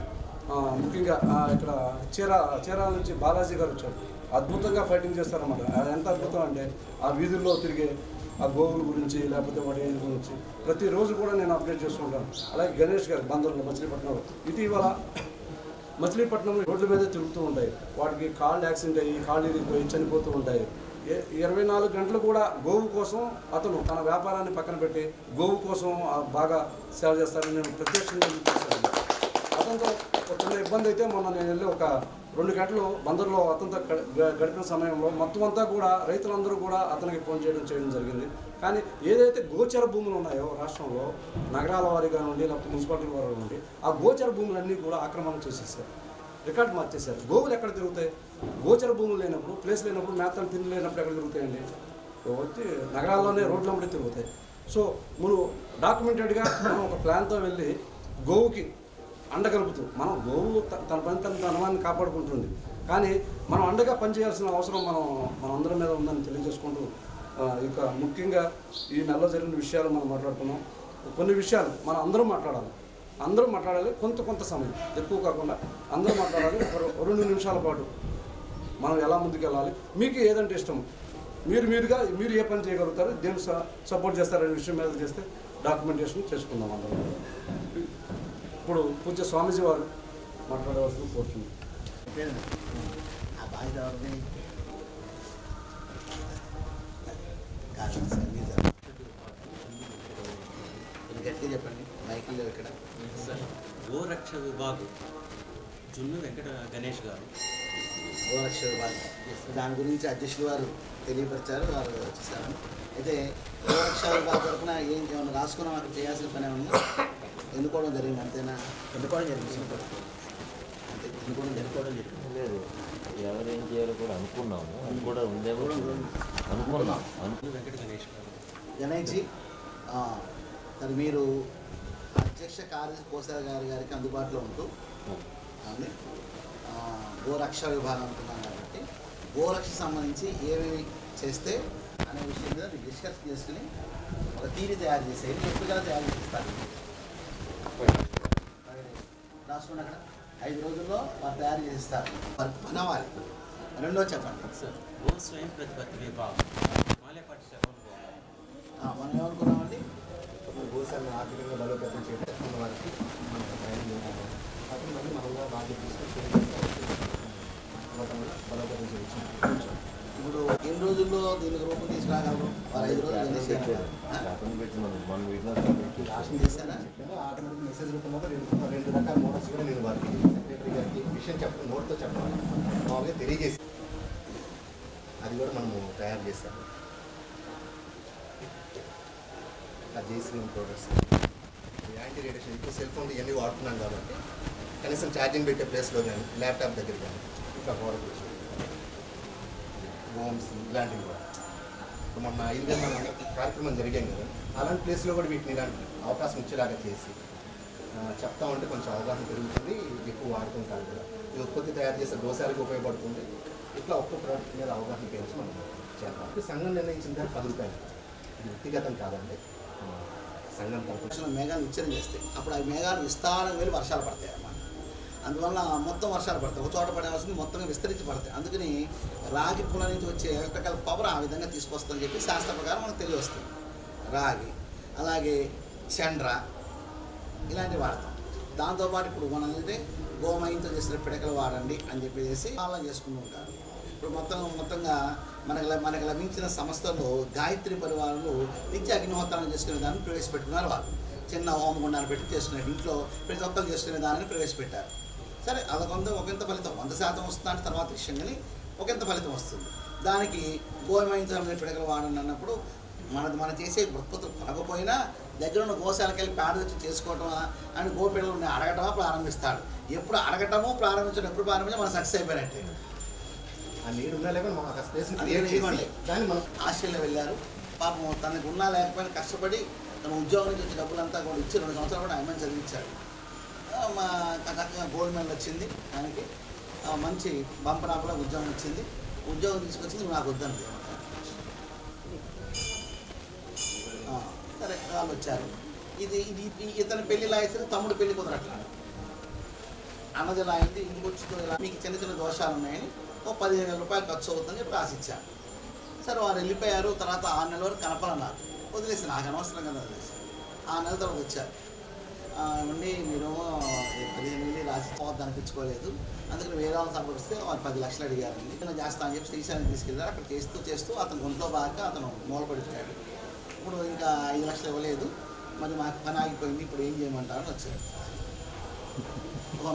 S2: ముఖ్యంగా ఇక్కడ చీరాల నుంచి బాలాజీ గారు వచ్చారు. అద్భుతంగా ఫైటింగ్ చేస్తారన్నమాట. ఎంత అద్భుతం అంటే ఆ వీధుల్లో తిరిగే ఆ గోవుల గురించి లేకపోతే వాటి గురించి ప్రతిరోజు కూడా నేను అప్డేట్ చేస్తుంటాను. అలాగే గణేష్ గారు బందర్లో మచిలీపట్నంలో ఇటీవల మచిలీపట్నంలో రోడ్ల మీద తిరుగుతూ ఉంటాయి. వాటికి కాళ్ళు యాక్సిడెంట్ అయ్యి కాళ్ళు ఇరిగిపోయి చనిపోతూ ఉంటాయి. 24 గంటలు కూడా గోవు కోసం అతను తన వ్యాపారాన్ని పక్కన పెట్టి గోవు కోసం బాగా సేవ చేస్తారని నేను ప్రత్యక్షంగా చూపిస్తాను. అతనితో చిన్న ఇబ్బంది అయితే మొన్న నేను వెళ్ళి ఒక 2 గంటలు బందర్లో అతనితో గడిపిన సమయంలో మొత్తం అంతా కూడా రైతులందరూ కూడా అతనికి ఫోన్ చేయడం జరిగింది. కానీ ఏదైతే గోచర భూములు ఉన్నాయో రాష్ట్రంలో నగరాల వారీగా నుండి లేకపోతే మున్సిపాలిటీ వారి నుండి ఆ గోచర భూములన్నీ కూడా ఆక్రమణ చేసేసారు, రికార్డు మార్చేశారు. గోవులు ఎక్కడ తిరుగుతాయి? గోచర భూములు లేనప్పుడు, ప్లేస్ లేనప్పుడు, మేతలు తిండి లేనప్పుడు ఎక్కడ తిరుగుతాయండి? వచ్చి నగరాల్లోనే రోడ్ల వెంబడి తిరుగుతాయి. సో మనం డాక్యుమెంటెడ్గా మనం ఒక ప్లాన్తో వెళ్ళి గోవుకి అండగలుపుతూ మనం గోవు తన పని తనవాన్ని కాపాడుకుంటుంది. కానీ మనం అండగా పనిచేయాల్సిన అవసరం మనందరి మీద ఉందని తెలియజేసుకుంటూ ఇక ముఖ్యంగా ఈ నెలలో జరిగిన విషయాలు మనం మాట్లాడుకున్నాం. కొన్ని విషయాలు మనం అందరం మాట్లాడాలి. కొంత సమయం ఎక్కువ కాకుండా అందరూ మాట్లాడాలి. 2 నిమిషాల పాటు మనం ఎలా ముందుకు వెళ్ళాలి, మీకు ఏదంటే ఇష్టం, మీరు ఏ పని చేయగలుగుతారు, దేని సపోర్ట్ చేస్తారనే విషయం మీద చేస్తే డాక్యుమెంటేషన్ చేసుకుందాం అందరం. ఇప్పుడు పూజ్య స్వామీజీ వారు మాట్లాడవలసిన కోరుతుంది.
S3: గట్టిగా చెప్పండి మైకిల్లో ఇక్కడ.
S4: గోరక్ష విభాగం జున్ను వెంకట గణేష్ గారు.
S3: గోరక్ష విభాగం దాని గురించి అధ్యక్షులు వారు తెలియపరిచారు, వారు వచ్చేసారు. అయితే గోరక్ష విభాగం తరఫున ఏమైనా రాసుకున్నాం, అక్కడ చేయాల్సిన పని ఏమన్నా ఎన్నుకోవడం జరిగింది అంతేనా? ఎన్నుకోవడం జరిగింది
S5: లేదు, ఎవరేం చేయాలో కూడా అనుకున్నాము. అది కూడా ఉందేమో అనుకున్నాం.
S4: వెంకట గణేష్ గారు.
S3: గణేష్జీ మరి మీరు అధ్యక్ష కోశాల గారికి అందుబాటులో ఉంటూ అవును గోరక్ష విభాగం అనుకున్నాం కాబట్టి గోరక్ష సంబంధించి ఏమేమి చేస్తే అనే విషయం మీద మీరు డిస్కస్ చేసుకుని ఒక టీవీ తయారు చేసేది ఎప్పుడుగా తయారు చేస్తారు రాసుకుని అక్కడ 5 రోజుల్లో వారు తయారు చేస్తారు. వారు మనవాలి. రెండో చెప్పండి
S4: సార్. గో స్వయం ప్రతిపత్తి విభాగం మాలేపాటి శర్మన్ గారు.
S3: మనం ఏమనుకున్నామండి?
S6: గోశాలను ఆర్థికంగా బలోపేతం చేయడం మన వారికి మన ప్రయాణం అతను మళ్ళీ మనలో బాధ్యత తీసుకొని బలోపేతం చేయొచ్చు.
S3: ఇప్పుడు ఎన్ని రోజుల్లో దీనికి రూపం తీసుకురాగలరు? వారు 5 రోజులు రాష్ట్రం చేశారా?
S6: ఆటోమేటిక్ మెసేజ్ రూపంలో 2 రకాల మోడల్స్ కూడా నేను వారికి సెక్రటరీ గారికి విషయం చెప్పడం నోట్తో చెప్పడం మామూలుగా తెలియజేసి అది కూడా మనము తయారు చేస్తాము. జేసీఎం ప్రోడక్ట్స్ యాంటీ రేడియేషన్ ఇప్పుడు సెల్ ఫోన్ ఇవన్నీ వాడుతున్నాను కాబట్టి కనీసం ఛార్జింగ్ పెట్టే ప్లేస్లో కానీ ల్యాప్టాప్ దగ్గర కానీ ఇంకా గోడకు హోమ్స్ ఇలాంటివి కూడా ఇప్పుడు మొన్న 5 గంటల కార్యక్రమం జరిగాం కదా, అలాంటి ప్లేస్లో కూడా వీటిని ఇలాంటి అవకాశం ఇచ్చేలాగా చేసి చెప్తా ఉంటే కొంచెం అవగాహన పెరుగుతుంది, ఎక్కువ వాడుతుంటారు కూడా. ఈ ఉత్పత్తి తయారు చేసే దోశాలకు ఉపయోగపడుతుంది. ఇట్లా ఒక్కొక్క ప్రోడక్ట్ మీద అవగాహన పెంచి మనం చేద్దాం. సంఘం నిర్ణయించిన దానికి 10 రూపాయలు, ఇది వ్యక్తిగతం కాదండి, సంఘం తరపున
S3: మేఘాలు ఉచ్చరణ చేస్తాయి. అప్పుడు ఆ మేఘాలు విస్తారంగా వెళ్ళి వర్షాలు పడతాయి అన్నమాట. అందువల్ల మొత్తం వర్షాలు పడతాయి, ఒక చోట పడేవాల్సింది మొత్తంగా విస్తరించి పడతాయి. అందుకని రాగి పూల నుంచి వచ్చే ఎలక్ట్రికల్ పవర్ ఆ విధంగా తీసుకొస్తుందని చెప్పి శాస్త్ర ప్రకారం మనకు తెలియవస్తుంది. రాగి అలాగే చండ్ర ఇలాంటివి వాడతాం. దాంతోపాటు ఇప్పుడు మనం అయితే గోమయంతో చేసిన పిడకలు వాడండి అని చెప్పేసి పాలన చేసుకుంటూ ఉంటారు. ఇప్పుడు మొత్తంగా మనకు లభించిన సంస్థల్లో గాయత్రి పరివారాలు నిత్య అగ్నిహోత్రాన్ని చేసుకునే దాన్ని ప్రవేశపెట్టుకున్నారు. వాళ్ళు చిన్న హోమగుండాన్ని పెట్టి చేసుకునే ఇంట్లో ప్రతి ఒక్కరు చేసుకునే దానిని ప్రవేశపెట్టారు. సరే ఒకంత ఫలితం 100% వస్తుందంటే తర్వాత విషయం, కానీ ఒకంత ఫలితం వస్తుంది. దానికి గోమయంతో పిడకలు వాడండి అన్నప్పుడు మనం చేసే ఉత్పత్తులు కొనకపోయినా దగ్గర ఉన్న గోశాలకు వెళ్ళి పేడ తెచ్చి చేసుకోవటమా అని గోపీడలు ఉన్నాయి అడగటమా ప్రారంభిస్తాడు. ఎప్పుడు అడగటము ప్రారంభించడం ఎప్పుడు ప్రారంభించడం మనం సక్సెస్ అయిపోయినట్టే.
S6: ఆ నీడు ఉన్నా లేకపోతే మనం ఆ స్పేస్ దాన్ని మనం
S3: ఆస్ట్రేలియా వెళ్ళారు. పాపం తనకు ఉన్నా లేకపోయినా కష్టపడి తన ఉద్యోగం నుంచి వచ్చే డబ్బులంతా కూడా ఇచ్చి 2 సంవత్సరాలు కూడా ఆయన చదివించాడు. మా చక్కగా గోల్డ్ మెడల్ వచ్చింది ఆయనకి, మంచి బంపరాపులో ఉద్యోగం వచ్చింది. ఉద్యోగం తీసుకొచ్చింది నాకు వద్దండి. సరే వాళ్ళు వచ్చారు. ఇది ఇతని పెళ్లి లాగేసరి తమ్ముడు పెళ్లి కుదరట్లా, అన్నది ఇలా అయింది, ఇంకొచ్చి మీకు చిన్న చిన్న దోషాలు ఉన్నాయని ఓ 15,000 రూపాయలు ఖర్చు అవుతుందని చెప్పి రాసిచ్చారు. సరే వారు వెళ్ళిపోయారు. తర్వాత 6 నెలల వరకు కనపడన్నారు. వదిలేసి నాకు అనవసరం కదా వదిలేసి 6 నెలల తర్వాత వచ్చారు. ఉండి మీరు 15,000 రాసి పోవద్దు అనిపించుకోలేదు, అందుకని వేరే వాళ్ళని సంపడిస్తే వాళ్ళు 10 లక్షలు అడిగారండి. నేను చేస్తా అని చెప్పి శ్రీశాన్ని తీసుకెళ్ళారు. అక్కడ చేస్తూ అతను ఒంట్లో బాగా అతను మూలపడిపోయాడు. ఇప్పుడు ఇంకా 5 లక్షలు ఇవ్వలేదు, మరి మాకు పని ఆగిపోయింది, ఇప్పుడు ఏం చేయమంటారని వచ్చారు.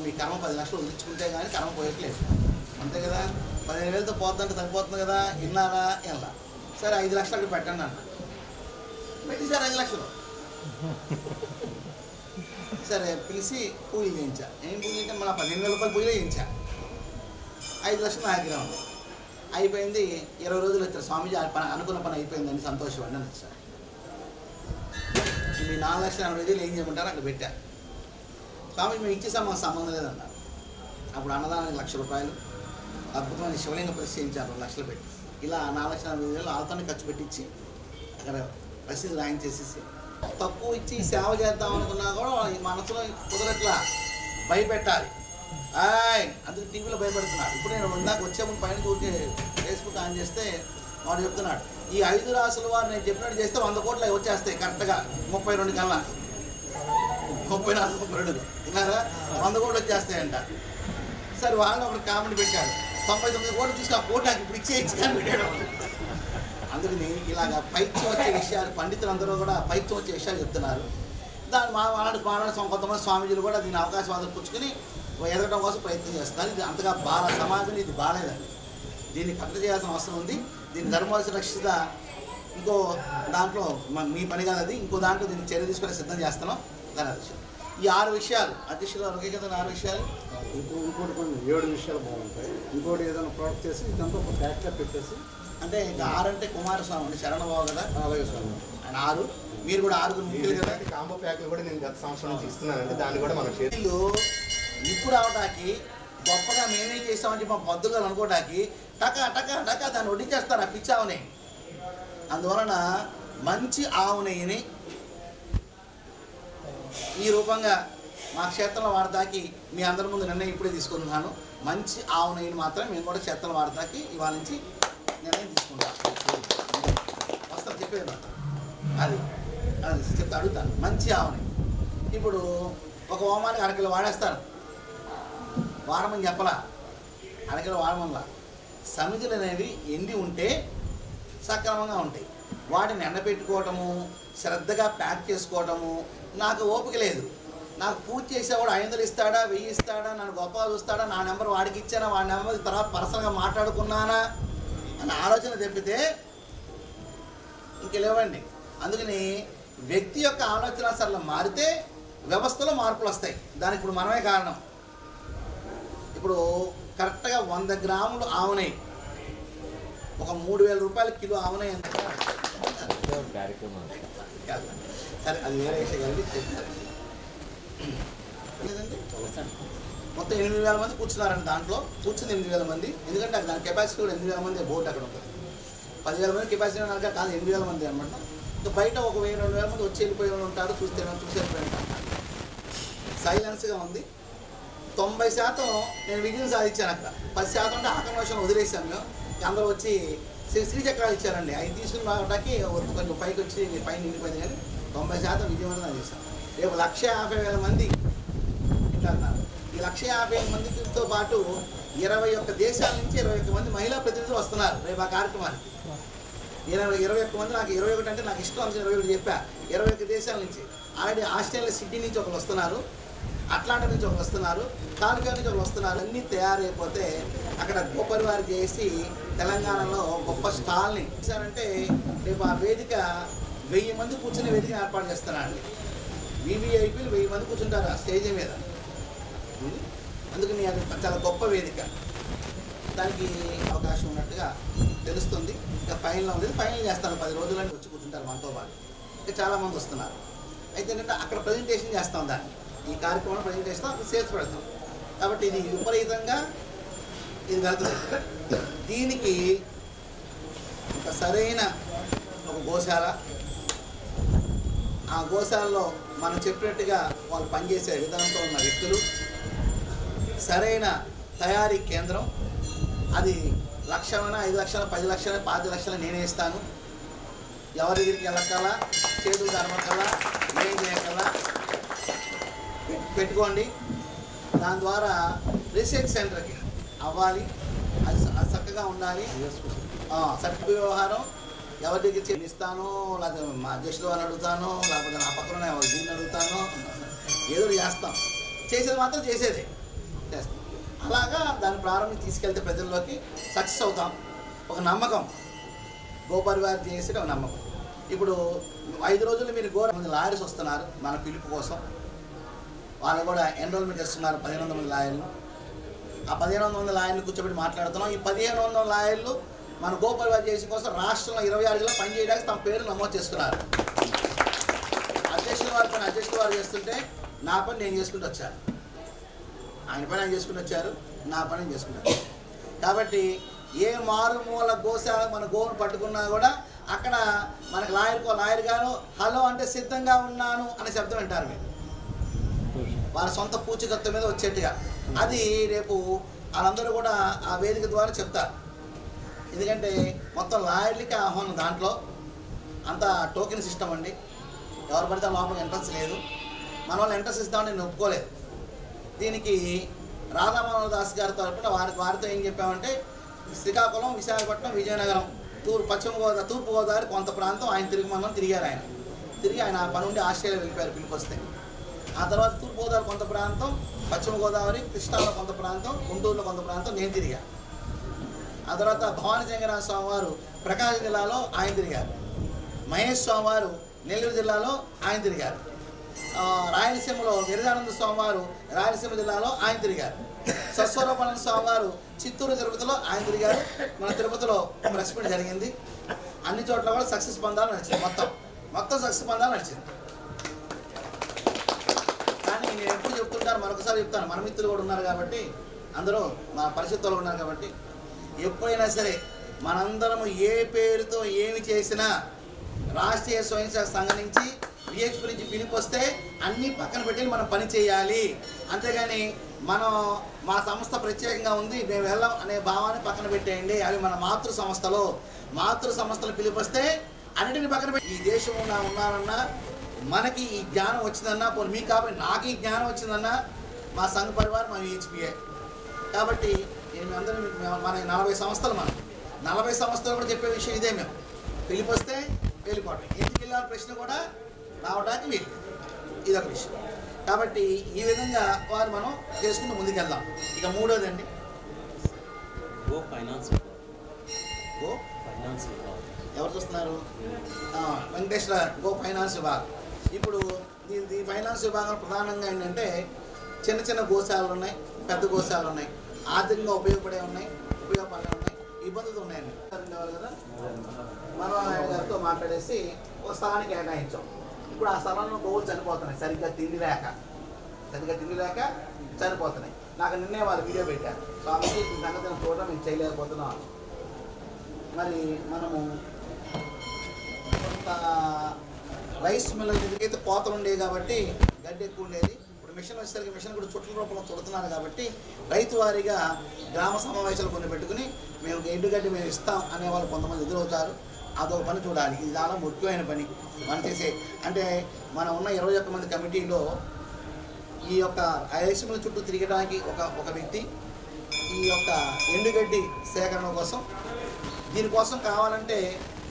S3: మీ కర్మ 10 లక్షలు వదిలించుకుంటే కానీ కర్మ పోయట్లేదు, అంతే కదా. 15,000తో పోతుందంటే సరిపోతుంది కదా. విన్నారా? ఎలా? సరే 5 లక్షలు అక్కడ పెట్టండి అన్న. పెట్టేశారు 5 లక్షలు. సరే పిలిచి పూజలు చేయించా. ఏం పూజ చేయించా? మన 15,000 రూపాయలు పూజలు చేయించా. 5 లక్షలు నా దగ్గర ఉంది. అయిపోయింది. 20 రోజులు వచ్చారు. స్వామీజీ అనుకున్న పని అయిపోయిందని సంతోషం అండి అని వచ్చారు. మీ 4,80,000 ఏం చేయమంటారు? అక్కడ పెట్టా. స్వామీజీ మేము ఇచ్చేసాం, మాకు సంబంధం లేదన్నారు. అప్పుడు అన్నదానానికి 1,00,000 రూపాయలు, అద్భుతమైన శివలింగ ప్రతిష్ఠ చేయించారు 2 లక్షలు పెట్టి. ఇలా 4,80,000 వాళ్ళతోనే ఖర్చు పెట్టించి అక్కడ రసీదు రాయించేసేసి తక్కువ ఇచ్చి సేవ చేద్దాం అనుకున్నా కూడా ఈ మనసులో కుదరట్లా, భయపెట్టాలి. అందుకు టీవీలో భయపెడుతున్నాడు. ఇప్పుడు నేను ఇందాక వచ్చే ముందు పైన చూసి ఫేస్బుక్ ఆన్ చేస్తే వాడు చెప్తున్నాడు, ఈ 5 రాసుల వారు నేను చెప్పినట్టు చేస్తే 100 కోట్లు వచ్చేస్తాయి కరెక్ట్గా 32 కల్లా. 34 విన్నారా? 100 కోట్లు వచ్చేస్తాయంట. సరే వాళ్ళని ఒకటి కామెంట్ పెట్టాడు, 99 కోట్లు తీసుకు ఆ కోట్లు నాకు ఇప్పుడు ఇచ్చేయచ్చు కానీ పెట్టాడు. అందుకని ఇలాగ పైకి వచ్చే విషయాలు పండితులందరూ కూడా పైకి వచ్చే విషయాలు చెప్తున్నారు. దాన్ని మాట్లాడు కొంతమంది స్వామీజీలు కూడా దీని అవకాశవాదం పుచ్చుకొని ఎదగడం కోసం ప్రయత్నం చేస్తున్నారు. ఇది అంతగా సమాజం ఇది బాగాలేదండి. దీన్ని కట్టడి చేయాల్సిన అవసరం ఉంది. దీన్ని ధర్మవలసి రక్షిత ఇంకో దాంట్లో మీ పని కాదు, అది ఇంకో దాంట్లో దీన్ని చర్య తీసుకుని సిద్ధం చేస్తున్నాం. దాని అధ్యక్షులు ఈ 6 విషయాలు అధ్యక్షులు అలాగే కదా 6 విషయాలు.
S2: ఇంకోటి కొన్ని 7 విషయాలు బాగుంటాయి. ఇంకోటి ఏదైనా ప్రోడక్ట్ చేసి ఇదంతా ఒక ప్యాక్గా పెట్టేసి,
S3: అంటే ఇంకా 6 అంటే కుమారస్వామి అండి, శరణ బాబు కదా.
S2: అలాగే స్వామి
S3: ఆయన 6, మీరు కూడా 6 ముఖ్యులు కదా.
S6: కాంబో ప్యాక్లు కూడా నేను గత సంవత్సరం నుంచి ఇస్తున్నానండి. దాన్ని కూడా మనం
S3: వీళ్ళు ఇప్పుడు అవటానికి గొప్పగా మేమేం చేస్తామని చెప్పి మా పద్ధతులు అనుకోవటానికి టకా దాన్ని వడ్డించేస్తారు ఆ పిచ్చి ఆవుని. అందువలన మంచి ఆవు నెయ్యిని ఈ రూపంగా మా క్షేత్రంలో వాడతాకి మీ అందరి ముందు నిర్ణయం ఇప్పుడే తీసుకుంటున్నాను. మంచి ఆవు నెయ్యిని మాత్రం మేము కూడా క్షేత్రంలో వాడతాకి ఇవాళ నుంచి నిర్ణయం తీసుకుంటాం. వస్తాం చెప్పేది అది చెప్తా అడుగుతాను. మంచి ఆవు నెయ్యి ఇప్పుడు ఒక హోమానికి 1 కిలో వాడేస్తారు. వాడమని చెప్పలా, 1 కిలో వాడమల్లా. సమితులు అనేవి ఎండి ఉంటే సక్రమంగా ఉంటాయి. వాటిని ఎండబెట్టుకోవటము, శ్రద్ధగా ప్యాక్ చేసుకోవటము నాకు ఓపిక లేదు. నాకు పూజ చేసేవాడు 500 ఇస్తాడా 1000 ఇస్తాడా, నన్ను గొప్పగా చూస్తాడా, నా నెంబర్ వాడికి ఇచ్చానా, వాడి నెంబర్ తర్వాత పర్సనల్గా మాట్లాడుకున్నానా అని ఆలోచన తెప్పితే ఇంక లేవండి. అందుకని వ్యక్తి యొక్క ఆలోచన సరళ మారితే వ్యవస్థలో మార్పులు వస్తాయి. దానికి ఇప్పుడు మనమే కారణం. ఇప్పుడు కరెక్ట్గా 100 గ్రాములు ఆవు నెయ్యి, ఒక 3,000 రూపాయల కిలో ఆవు నెయ్యి ఎంత? సరే అది వేరే విషయం లేదండి. మొత్తం 8,000 మంది కూర్చున్నారండి. దాంట్లో కూర్చుంది 8,000 మంది. ఎందుకంటే దాని కెపాసిటీ కూడా 8,000 మంది బోట్ అక్కడ ఉంటుంది. 10,000 మంది కెపాసిటీ అనగా కాదు, 8,000 మంది అనమాట. ఇంకా బయట ఒక 1,000-2,000 మంది వచ్చి వెళ్ళిపోయి ఉంటారు. చూసి వెళ్ళిపోయి ఉంటారు. సైలెన్స్గా ఉంది. 90% నేను విజయం సాధించాను. అక్కడ 10% అంటే ఆకర్షణ వదిలేసాను. మేము అందరూ వచ్చి శ్రీచక్రాలు ఇచ్చారండి. అవి తీసుకుని రావడానికి కొంచెం పైకి వచ్చి పైన నిండిపోయింది. కానీ 90% విజయవంతం చేశాను. రేపు 150,000 మంది వింటున్నారు. ఈ 150,000 మందితో పాటు 21 దేశాల నుంచి 21 మంది మహిళా ప్రతినిధులు వస్తున్నారు రేపు ఆ కార్యక్రమానికి. 21 మంది, నాకు 21 అంటే నాకు ఇష్టం అని 21 చెప్పా. 21 దేశాల నుంచి. ఆల్రెడీ ఆస్ట్రేలియా సిడ్నీ నుంచి ఒకరు వస్తున్నారు, అట్లాంటా నుంచి ఒకరు వస్తున్నారు, కానుక నుంచి ఒకరు వస్తున్నారు. అన్నీ తయారైపోతే అక్కడ గోపరివారు చేసి తెలంగాణలో గొప్ప స్టాల్ని ఇచ్చారంటే రేపు ఆ వేదిక 1000 మంది కూర్చుని వేదికని ఏర్పాటు చేస్తున్నానండి. VVIPలు 1000 మంది కూర్చుంటారు ఆ స్టేజ్ మీద. అందుకని అది చాలా గొప్ప వేదిక. దానికి అవకాశం ఉన్నట్టుగా తెలుస్తుంది. ఇంకా ఫైనల్ ఉంది, ఫైనల్ చేస్తాను. 10 రోజులని వచ్చి కూర్చుంటారు మనతో పాటు. ఇంకా చాలామంది వస్తున్నారు. అయితే ఏంటంటే అక్కడ ప్రజెంటేషన్ చేస్తాం, దాన్ని ఈ కార్యక్రమంలో ప్రజెంటేషన్ అక్కడ సేల్స్ పెడతాం. కాబట్టి ఇది విపరీతంగా ఇది వెళ్తుంది. దీనికి ఒక సరైన ఒక గోశాల, ఆ గోశాలలో మనం చెప్పినట్టుగా వాళ్ళు పనిచేసే విధానంతో ఉన్న వ్యక్తులు, సరైన తయారీ కేంద్రం, అది 1,00,000, 5 లక్షలు, 10 లక్షలు, 5 లక్షలు నేనే ఇస్తాను. ఎవరి దగ్గరికి వెళ్ళకల్లా, చేతులు జరపకల్లా, ఏం చేయకల్లా పెట్టుకోండి. దాని ద్వారా రీసెర్చ్ సెంటర్కి అవ్వాలి, అది చక్కగా ఉండాలి. సర్టిఫికేట్ వ్యవహారం ఎవరి దగ్గర చెల్లిస్తానో, లేకపోతే మా అధ్యక్షుడు వాళ్ళని అడుగుతానో, లేకపోతే నా పక్కన దీన్ని అడుగుతానో, ఏదో చేస్తాం. చేసేది మాత్రం చేసేదే చేస్తాం. అలాగా దాన్ని ప్రారంభించి తీసుకెళ్తే ప్రజల్లోకి సక్సెస్ అవుతాం. ఒక నమ్మకం, గోపరివార్ చేసేది ఒక నమ్మకం. ఇప్పుడు 5 రోజులు మీరు మంది లాయర్స్ వస్తున్నారు మన పిలుపు కోసం. వాళ్ళు కూడా ఎన్రోల్మెంట్ చేస్తున్నారు 1500 మంది లాయర్లు. ఆ 1500 మంది లాయర్లు కూర్చోబెట్టి మాట్లాడుతున్నాం. ఈ 1500 లాయర్లు మన గోపరివార్ చేసే కోసం రాష్ట్రంలో 26 జిల్లా పనిచేయడానికి తమ పేరు నమోదు చేసుకున్నారు. అధ్యక్షుల వారి పని అధ్యక్షుల వారు చేస్తుంటే నా పని నేను చేసుకుంటూ వచ్చాను. ఆయన పని ఆయన చేసుకుని వచ్చారు, నా పని నేను చేసుకున్నాను. కాబట్టి ఏ మారుమూల గోశాల మన గోవును పట్టుకున్నా కూడా అక్కడ మనకు లాయర్ గారు హలో అంటే సిద్ధంగా ఉన్నాను అనే శబ్దం వింటారు మీరు, వాళ్ళ సొంత పూచికత్వం మీద వచ్చేట్టుగా. అది రేపు వాళ్ళందరూ కూడా ఆ వేదిక ద్వారా చెప్తారు. ఎందుకంటే మొత్తం లాయర్లకి ఆహ్వానం, దాంట్లో అంతా టోకెన్ సిస్టమ్ అండి. ఎవరు పడితే లోపలికి ఎంట్రన్స్ లేదు. మన వాళ్ళు ఎంట్రన్స్ ఇస్తామని నేను ఒప్పుకోలేదు. దీనికి రాధామోహన్ దాస్ గారి తరపున వారితో ఏం చెప్పామంటే శ్రీకాకుళం, విశాఖపట్నం, విజయనగరం, తూర్పు గోదావరి కొంత ప్రాంతం ఆయన తిరిగారు. ఆయన పని ఉండి ఆస్ట్రేలియా వెళ్ళిపోయారు పిలుపు వస్తే. ఆ తర్వాత తూర్పు గోదావరి కొంత ప్రాంతం, పశ్చిమ గోదావరి, కృష్ణాలో కొంత ప్రాంతం, గుంటూరులో కొంత ప్రాంతం నేను తిరిగా. ఆ తర్వాత భవానీ శంకరనాథ స్వామి వారు ప్రకాశం జిల్లాలో ఆయన తిరిగారు. మహేష్ స్వామి వారు నెల్లూరు జిల్లాలో ఆయన తిరిగారు. రాయలసీమలో గిరిజానంద స్వామి వారు రాయలసీమ జిల్లాలో ఆయన తిరిగారు. సస్వరూపానంద స్వామి వారు చిత్తూరు, తిరుపతిలో ఆయన తిరిగారు. మన తిరుపతిలో ప్రెస్ మీట్ జరిగింది. అన్ని చోట్ల కూడా సక్సెస్ బంధాలు నడిచింది. మొత్తం సక్సెస్ బంధాలు నడిచింది. కానీ నేను ఎప్పుడు చెప్తుంటాను, మరొకసారి చెప్తాను, మన మిత్రులు కూడా ఉన్నారు కాబట్టి, అందరూ మన పరిస్థితుల్లో ఉన్నారు కాబట్టి, ఎప్పుడైనా సరే మనందరము ఏ పేరుతో ఏమి చేసినా రాష్ట్రీయ స్వయం సేవక సంఘం నుంచి విహెచ్పి నుంచి పిలుపు వస్తే అన్నీ పక్కన పెట్టి మనం పని చేయాలి. అంతేగాని మనం మా సంస్థ ప్రత్యేకంగా ఉంది మేము వెళ్ళాం అనే భావాన్ని పక్కన పెట్టేయండి. అవి మన మాతృ సంస్థలు పిలుపు వస్తే అన్నిటిని పక్కన పెట్టి ఈ దేశం ఉన్నానన్నా, మనకి ఈ జ్ఞానం వచ్చిందన్నా, పోనీ మీకు కాబట్టి నాకు ఈ జ్ఞానం వచ్చిందన్నా మా సంఘ పరివారం మా విహెచ్పిఏ. కాబట్టి నేను అందరూ మన 40 సంస్థలు, మనం 40 సంస్థలు కూడా చెప్పే విషయం ఇదే. మేము పిలుపు వస్తే వెళ్ళిపోవటం, ఎందుకు వెళ్ళాలి ప్రశ్న కూడా రావడానికి వీలు, ఇదొక విషయం. కాబట్టి ఈ విధంగా వారు మనం చేసుకుంటూ ముందుకెళ్దాం. ఇక మూడోది అండి
S4: గో ఫైనాన్స్
S3: ఎవరు చూస్తున్నారు? వెంకటేశ్వర గో ఫైనాన్స్ విభాగం. ఇప్పుడు ఈ ఫైనాన్స్ విభాగం ప్రధానంగా ఏంటంటే చిన్న గోశాలలు ఉన్నాయి, పెద్ద గోశాలలు ఉన్నాయి, ఆర్థికంగా ఉపయోగపడే ఉన్నాయి, ఇబ్బందులు ఉన్నాయండి కదా. మనోహర్ గారితో మాట్లాడేసి ఒక స్థలానికి కేటాయించాం. ఇప్పుడు ఆ స్థలంలో గోవులు చనిపోతున్నాయి, సరిగ్గా తిండి లేక చనిపోతున్నాయి. నాకు నిన్నే వాళ్ళు వీడియో పెట్టారు, స్వామికి ఈ సంగతిని చూడడం మేము చేయలేకపోతున్నాం. మరి మనము కొంత రైస్ మిల్ అయితే కోతలు ఉండేవి కాబట్టి గడ్డి ఎక్కువ ఉండేది. ఇప్పుడు మిషన్ వచ్చేసరికి మిషన్ కూడా చుట్టల రూపంలో చుడుతున్నారు కాబట్టి రైతు వారీగా గ్రామ సమావేశాలు కొన్ని పెట్టుకుని మేము ఎండుగడ్డి మేము ఇస్తాం అనేవాళ్ళు కొంతమంది ఎదురవుతారు. అదొక పని చూడాలి. ఇది చాలా ముఖ్యమైన పని మనం చేసే. అంటే మనం ఉన్న 21 మంది కమిటీలో ఈ యొక్క రైస్ మిల్ చుట్టూ తిరగడానికి ఒక వ్యక్తి, ఈ యొక్క ఎండుగడ్డి సేకరణ కోసం, దీనికోసం కావాలంటే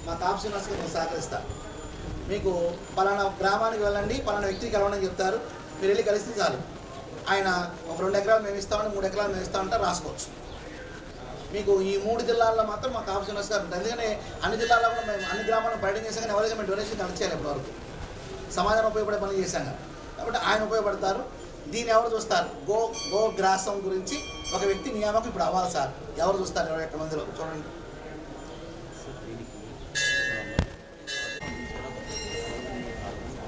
S3: మా తాపసి నర్స్ గారు సహకరిస్తారు. మీకు పలానా గ్రామానికి వెళ్ళండి, పలానా వ్యక్తికి కలవని చెప్తారు, మీరు వెళ్ళి కలిస్తే చాలు. ఆయన ఒక 2 ఎకరాలు మేము ఇస్తామని, 3 ఎకరాలు మేము ఇస్తామంటే రాసుకోవచ్చు. మీకు ఈ 3 జిల్లాల్లో మాత్రం మాకు ఆప్షన్ వస్తారు. అందుకనే అన్ని జిల్లాల్లో కూడా మేము అన్ని గ్రామాలను పర్యటన చేసాం కానీ ఎవరైతే మేము డొనేషన్ నడిచేయాలి ఇప్పటివరకు సమాజాన్ని ఉపయోగపడే పనులు చేశాం కాబట్టి ఆయన ఉపయోగపడతారు. దీన్ని ఎవరు చూస్తారు? గోగ్రాసం గురించి ఒక వ్యక్తి నియామకం ఇప్పుడు అవ్వాలి సార్. ఎవరు చూస్తారు? 21 మందిలో చూడండి.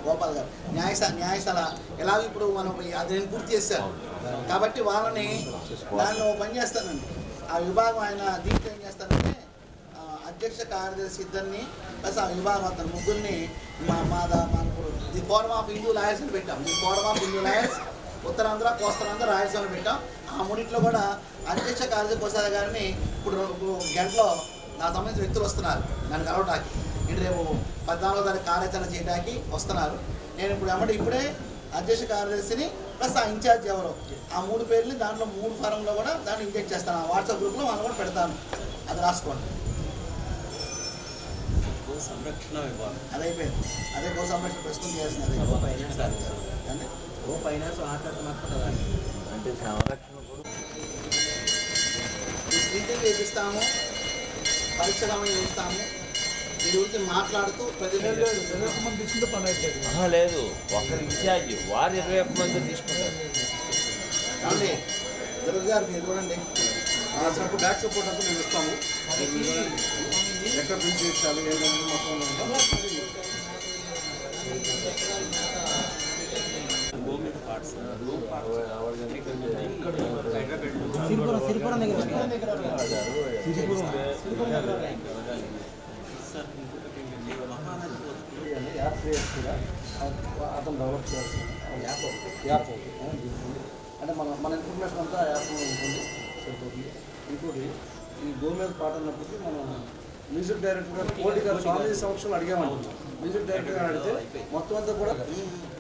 S3: గోపాల్ గారు న్యాయశాల ఎలాగో ఇప్పుడు మనం అది నేను పూర్తి చేశాను కాబట్టి వాళ్ళని దాన్ని పని చేస్తానండి. ఆ విభాగం ఆయన దీంట్లో ఏం చేస్తానంటే అధ్యక్ష కార్యదర్శి ఇద్దరిని ప్లస్ ఆ విభాగం అతను ముగ్గురిని the forum of Hindu lawyers అని పెట్టాం. The forum of Hindu lawyers Uttarandhra Kostandhra Rayalaseema పెట్టాం. ఆ మూడింటిలో కూడా అధ్యక్ష కార్యదర్శి ప్రసాద్ గారిని ఇప్పుడు గంటలో నాకు సంబంధించిన వ్యక్తులు వస్తున్నారు నన్ను కలవటానికి. నేను రేపు 14వ తారీఖు కార్యాచరణ చేయడానికి వస్తున్నారు. నేను ఇప్పుడే అధ్యక్ష కార్యదర్శిని ప్లస్ ఆ ఇన్ఛార్జ్ ఎవరో ఆ 3 పేర్లు దాంట్లో 3 ఫారంలో కూడా దాన్ని ఇంజెక్ట్ చేస్తాను. ఆ వాట్సాప్ గ్రూప్లో వాళ్ళు కూడా పెడతాను. అది రాసుకోండి.
S4: సంరక్షణ విభాగం
S3: అది అయిపోయింది. అదే గో సంరక్షణ ప్రస్తుతం చేయాల్సింది అదే
S4: గో ఫైనాన్స్ మాట్లాడుతున్నప్పుడు
S5: అంటే సంరక్షణ కూడా
S3: ప్రింటింగ్ చేపిస్తాము, పరీక్ష సమయం చేస్తాము. దీని గురించి మాట్లాడుతూ ప్రజలు
S2: తీసుకుంటే పని అయిపోయింది.
S5: లేదు, ఒకరి ఇన్ఛార్జ్ వారు 21 మంది తీసుకుంటారు.
S3: కాబట్టి దుర్గ గారు మీరు చూడండి
S2: బ్యాక్ సపోర్ట్ అంతా మేము ఇస్తాము. ఎక్కడ ప్రింట్ చేయించాలి ఏంటంటే మొత్తం యాప్ క్రియేట్ కూడా అతను డెవలప్ చేయాల్సింది యాప్ అంటే మన ఇన్ఫర్మేషన్ అంతా యాప్లో ఉంటుంది సరిపోతుంది. ఇంకోటి ఈ గోమేజ్ పాట అన్నప్పటికీ మనం మ్యూజిక్ డైరెక్టర్ గారు కోటి గారు స్వామీజీ సమక్షంలో అడిగామండి. మ్యూజిక్ డైరెక్టర్ గారు అడిగితే మొత్తం అంతా కూడా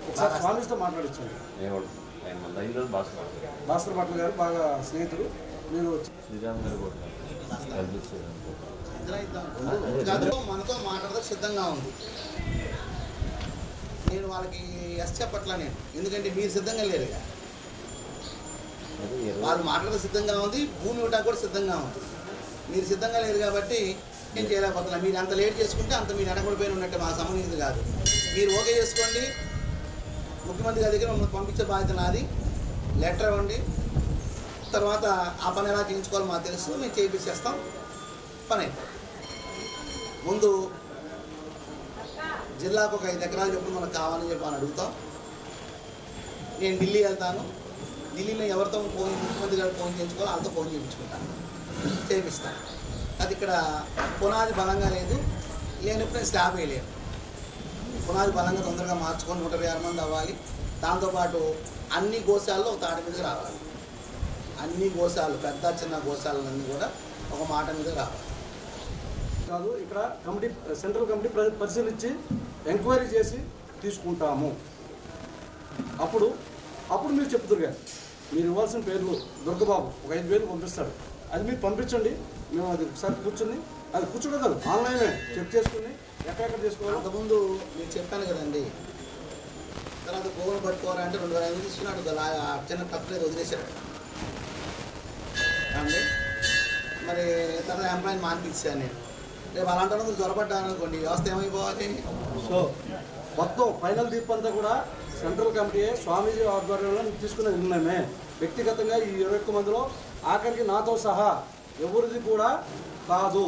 S2: ఒకసారి స్వామీజీతో మాట్లాడించండి. భాస్కర్ భట్ల గారు బాగా స్నేహితులు. మీరు
S5: శ్రీరామ్ గారు కూడా
S3: మనతో మాట్లాడదాం సిద్ధంగా ఉంది. నేను వాళ్ళకి చెప్పట్లా నేను, ఎందుకంటే మీరు సిద్ధంగా లేరు. వాళ్ళు మాట్లాడడం సిద్ధంగా ఉంది, భూమి ఇవ్వడానికి కూడా సిద్ధంగా ఉంది. మీరు సిద్ధంగా లేరు కాబట్టి నేను చేయలేకపోతున్నా. మీరు అంత లేట్ చేసుకుంటే అంత మీరు వెనకబడిపోయిన ఉన్నట్టు మాకు సంబంధించింది కాదు. మీరు ఓకే చేసుకోండి, ముఖ్యమంత్రి గారి దగ్గర మమ్మల్ని పంపించే బాధ్యత నాది. లెటర్ ఇవ్వండి, తర్వాత ఆ పని ఎలా చేయించుకోవాలో మాకు తెలుసు, మేము చేయించేస్తాం. పని ముందు జిల్లాకు ఒక 5 ఎకరాలు చెప్పి మనకు కావాలని చెప్పి అని అడుగుతాం. నేను ఢిల్లీ వెళ్తాను, ఢిల్లీలో ఎవరితో ముఖ్యమంత్రి గారు ఫోన్ చేయించుకోవాలో వాళ్ళతో ఫోన్ చేయించుకుంటాను, చేపిస్తాను. అది ఇక్కడ పునాది బలంగా లేదు, లేనప్పుడు నేను స్లాబ్ వేయలేను. పునాది బలంగా తొందరగా మార్చుకొని 126 మంది అవ్వాలి. దాంతోపాటు అన్ని గోశాలలో ఒక తాటి మీదకి రావాలి. అన్ని గోశాలు, పెద్ద చిన్న గోశాలన్నీ కూడా ఒక మాట మీద రావాలి.
S2: కాదు, ఇక్కడ కమిటీ సెంట్రల్ కమిటీ పరిశీలించి ఎంక్వైరీ చేసి తీసుకుంటాము. అప్పుడు మీరు చెప్తున్నారు కదా, మీరు ఇవ్వాల్సిన పేర్లు దుర్గబాబు ఒక 5 పేర్లు పంపిస్తాడు. అది మీరు పంపించండి, మేము అది ఒకసారి కూర్చొని అది కూర్చోడం కాదు, ఆన్లైనే చెక్ చేసుకుని ఎక్కడెక్కడ చేసుకోవాలి.
S3: అంతకుముందు నేను చెప్పాను కదండి. తర్వాత గోవులు పట్టుకోరా అంటే 2500 తీసుకున్నాడు. చిన్న తప్పులేదు వదిలేశాడు అండి. మరి తర్వాత ఎంప్లాయీని మానిపించాను నేను. రేపు అలాంటి వాళ్ళకి త్వరపడ్డాను అనుకోండి, వ్యవస్థ ఏమైపోవాలి.
S2: సో మొత్తం ఫైనల్ తీర్పు అంతా కూడా సెంట్రల్ కమిటీ స్వామీజీ ఆధ్వర్యంలో తీసుకునే నిర్ణయమే. వ్యక్తిగతంగా ఈ 21 మందిలో ఆఖరికి నాతో సహా ఎవరిది కూడా కాదు.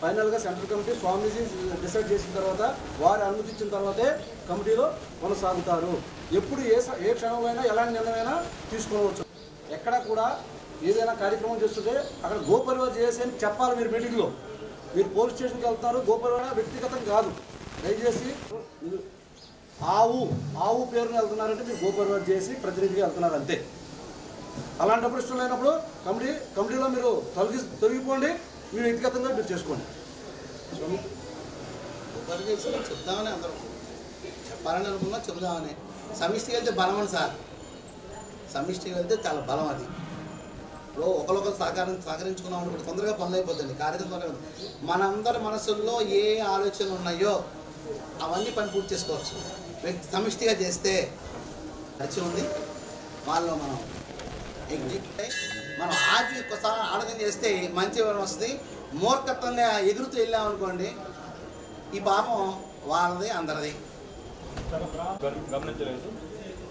S2: ఫైనల్గా సెంట్రల్ కమిటీ స్వామీజీ డిసైడ్ చేసిన తర్వాత వారి అనుమతి ఇచ్చిన తర్వాతే కమిటీలో కొనసాగుతారు. ఎప్పుడు ఏ క్షణంలో ఎలాంటి నిర్ణయమైనా తీసుకోవచ్చు. ఎక్కడ కూడా ఏదైనా కార్యక్రమం చేస్తుంటే అక్కడ గోపరివార్ చేసి అని చెప్పాలి. మీరు మీటింగ్లో మీరు పోలీస్ స్టేషన్కి వెళ్తున్నారు, గోపరివార్ వ్యక్తిగతం కాదు. దయచేసి ఆవు పేరుని వెళ్తున్నారంటే మీరు గోపరివార్ చేసి ప్రతినిధిగా వెళ్తున్నారు అంతే. అలాంటప్పుడు ఇష్టం లేనప్పుడు కమిటీలో మీరు తొలగిపోండి, మీరు వ్యక్తిగతంగా మీరు చేసుకోండి.
S3: చెప్దామని అందరూ చెప్పాలని అనుకున్నా, చెబుదామని. సమిష్టికి వెళ్తే బలం అని సార్, సమిష్టికి వెళ్తే చాలా బలం. అది ఒకరొకరు సహకరించుకున్నాం అనుకుంటే తొందరగా పనులు అయిపోతుంది. కార్యక్రమం మనందరి మనసుల్లో ఏ ఆలోచనలు ఉన్నాయో అవన్నీ పని పూర్తి చేసుకోవచ్చు. సమిష్టిగా చేస్తే ఖర్చు ఉంది. వాళ్ళలో మనం ఎగ్జిట్ మనం ఒక్కసారి ఆలోచన చేస్తే మంచి వస్తుంది. మూర్ఖత్వంగా ఎగురుతూ వెళ్ళామనుకోండి, ఈ పాపం వాళ్ళది అందరిది.
S7: గమనించలేదు,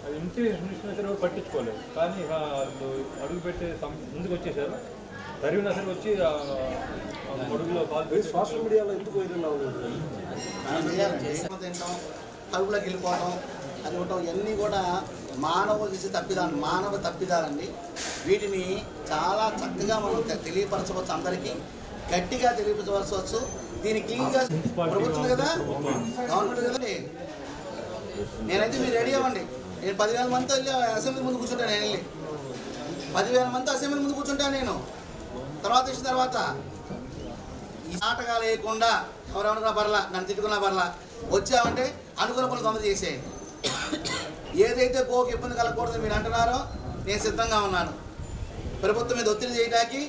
S7: అది ఇంటి మిషన్ పట్టించుకోలేదు. కానీ వాళ్ళు అడుగు పెట్టే ముందుకు వచ్చేసారు, జరిగిన సరే వచ్చి అడుగులో
S2: సోషల్ మీడియాలో ఎందుకు వైరల్
S3: తింటాం, కడుపులోకి వెళ్ళిపోవడం, అది ఉండటం, ఇవన్నీ కూడా మానవులు చేసే తప్పిదాలు, మానవ తప్పిదాలండి. వీటిని చాలా చక్కగా మనం తెలియపరచవచ్చు, అందరికీ గట్టిగా తెలియపరచవచ్చు. దీన్ని క్లీన్గా ప్రభుత్వం కదా, గవర్నమెంట్ కదండి. నేనైతే మీరు రెడీ అవ్వండి. నేను 10,000 మందితో వెళ్ళి అసెంబ్లీ ముందు కూర్చుంటాను. నేను వెళ్ళి 10,000 మందితో అసెంబ్లీ ముందు కూర్చుంటాను. నేను వచ్చిన తర్వాత ఈ నాటకాలు వేయకుండా ఎవరెవరున్నా పర్లా, నన్ను తిట్టుకున్నా పర్లా, వచ్చామంటే అనుకున్న పనులు తొందర చేసేయండి. ఏదైతే గోకు ఇబ్బంది కలగకూడదు మీరు అంటున్నారో నేను సిద్ధంగా ఉన్నాను. ప్రభుత్వం మీద ఒత్తిడి చేయడానికి,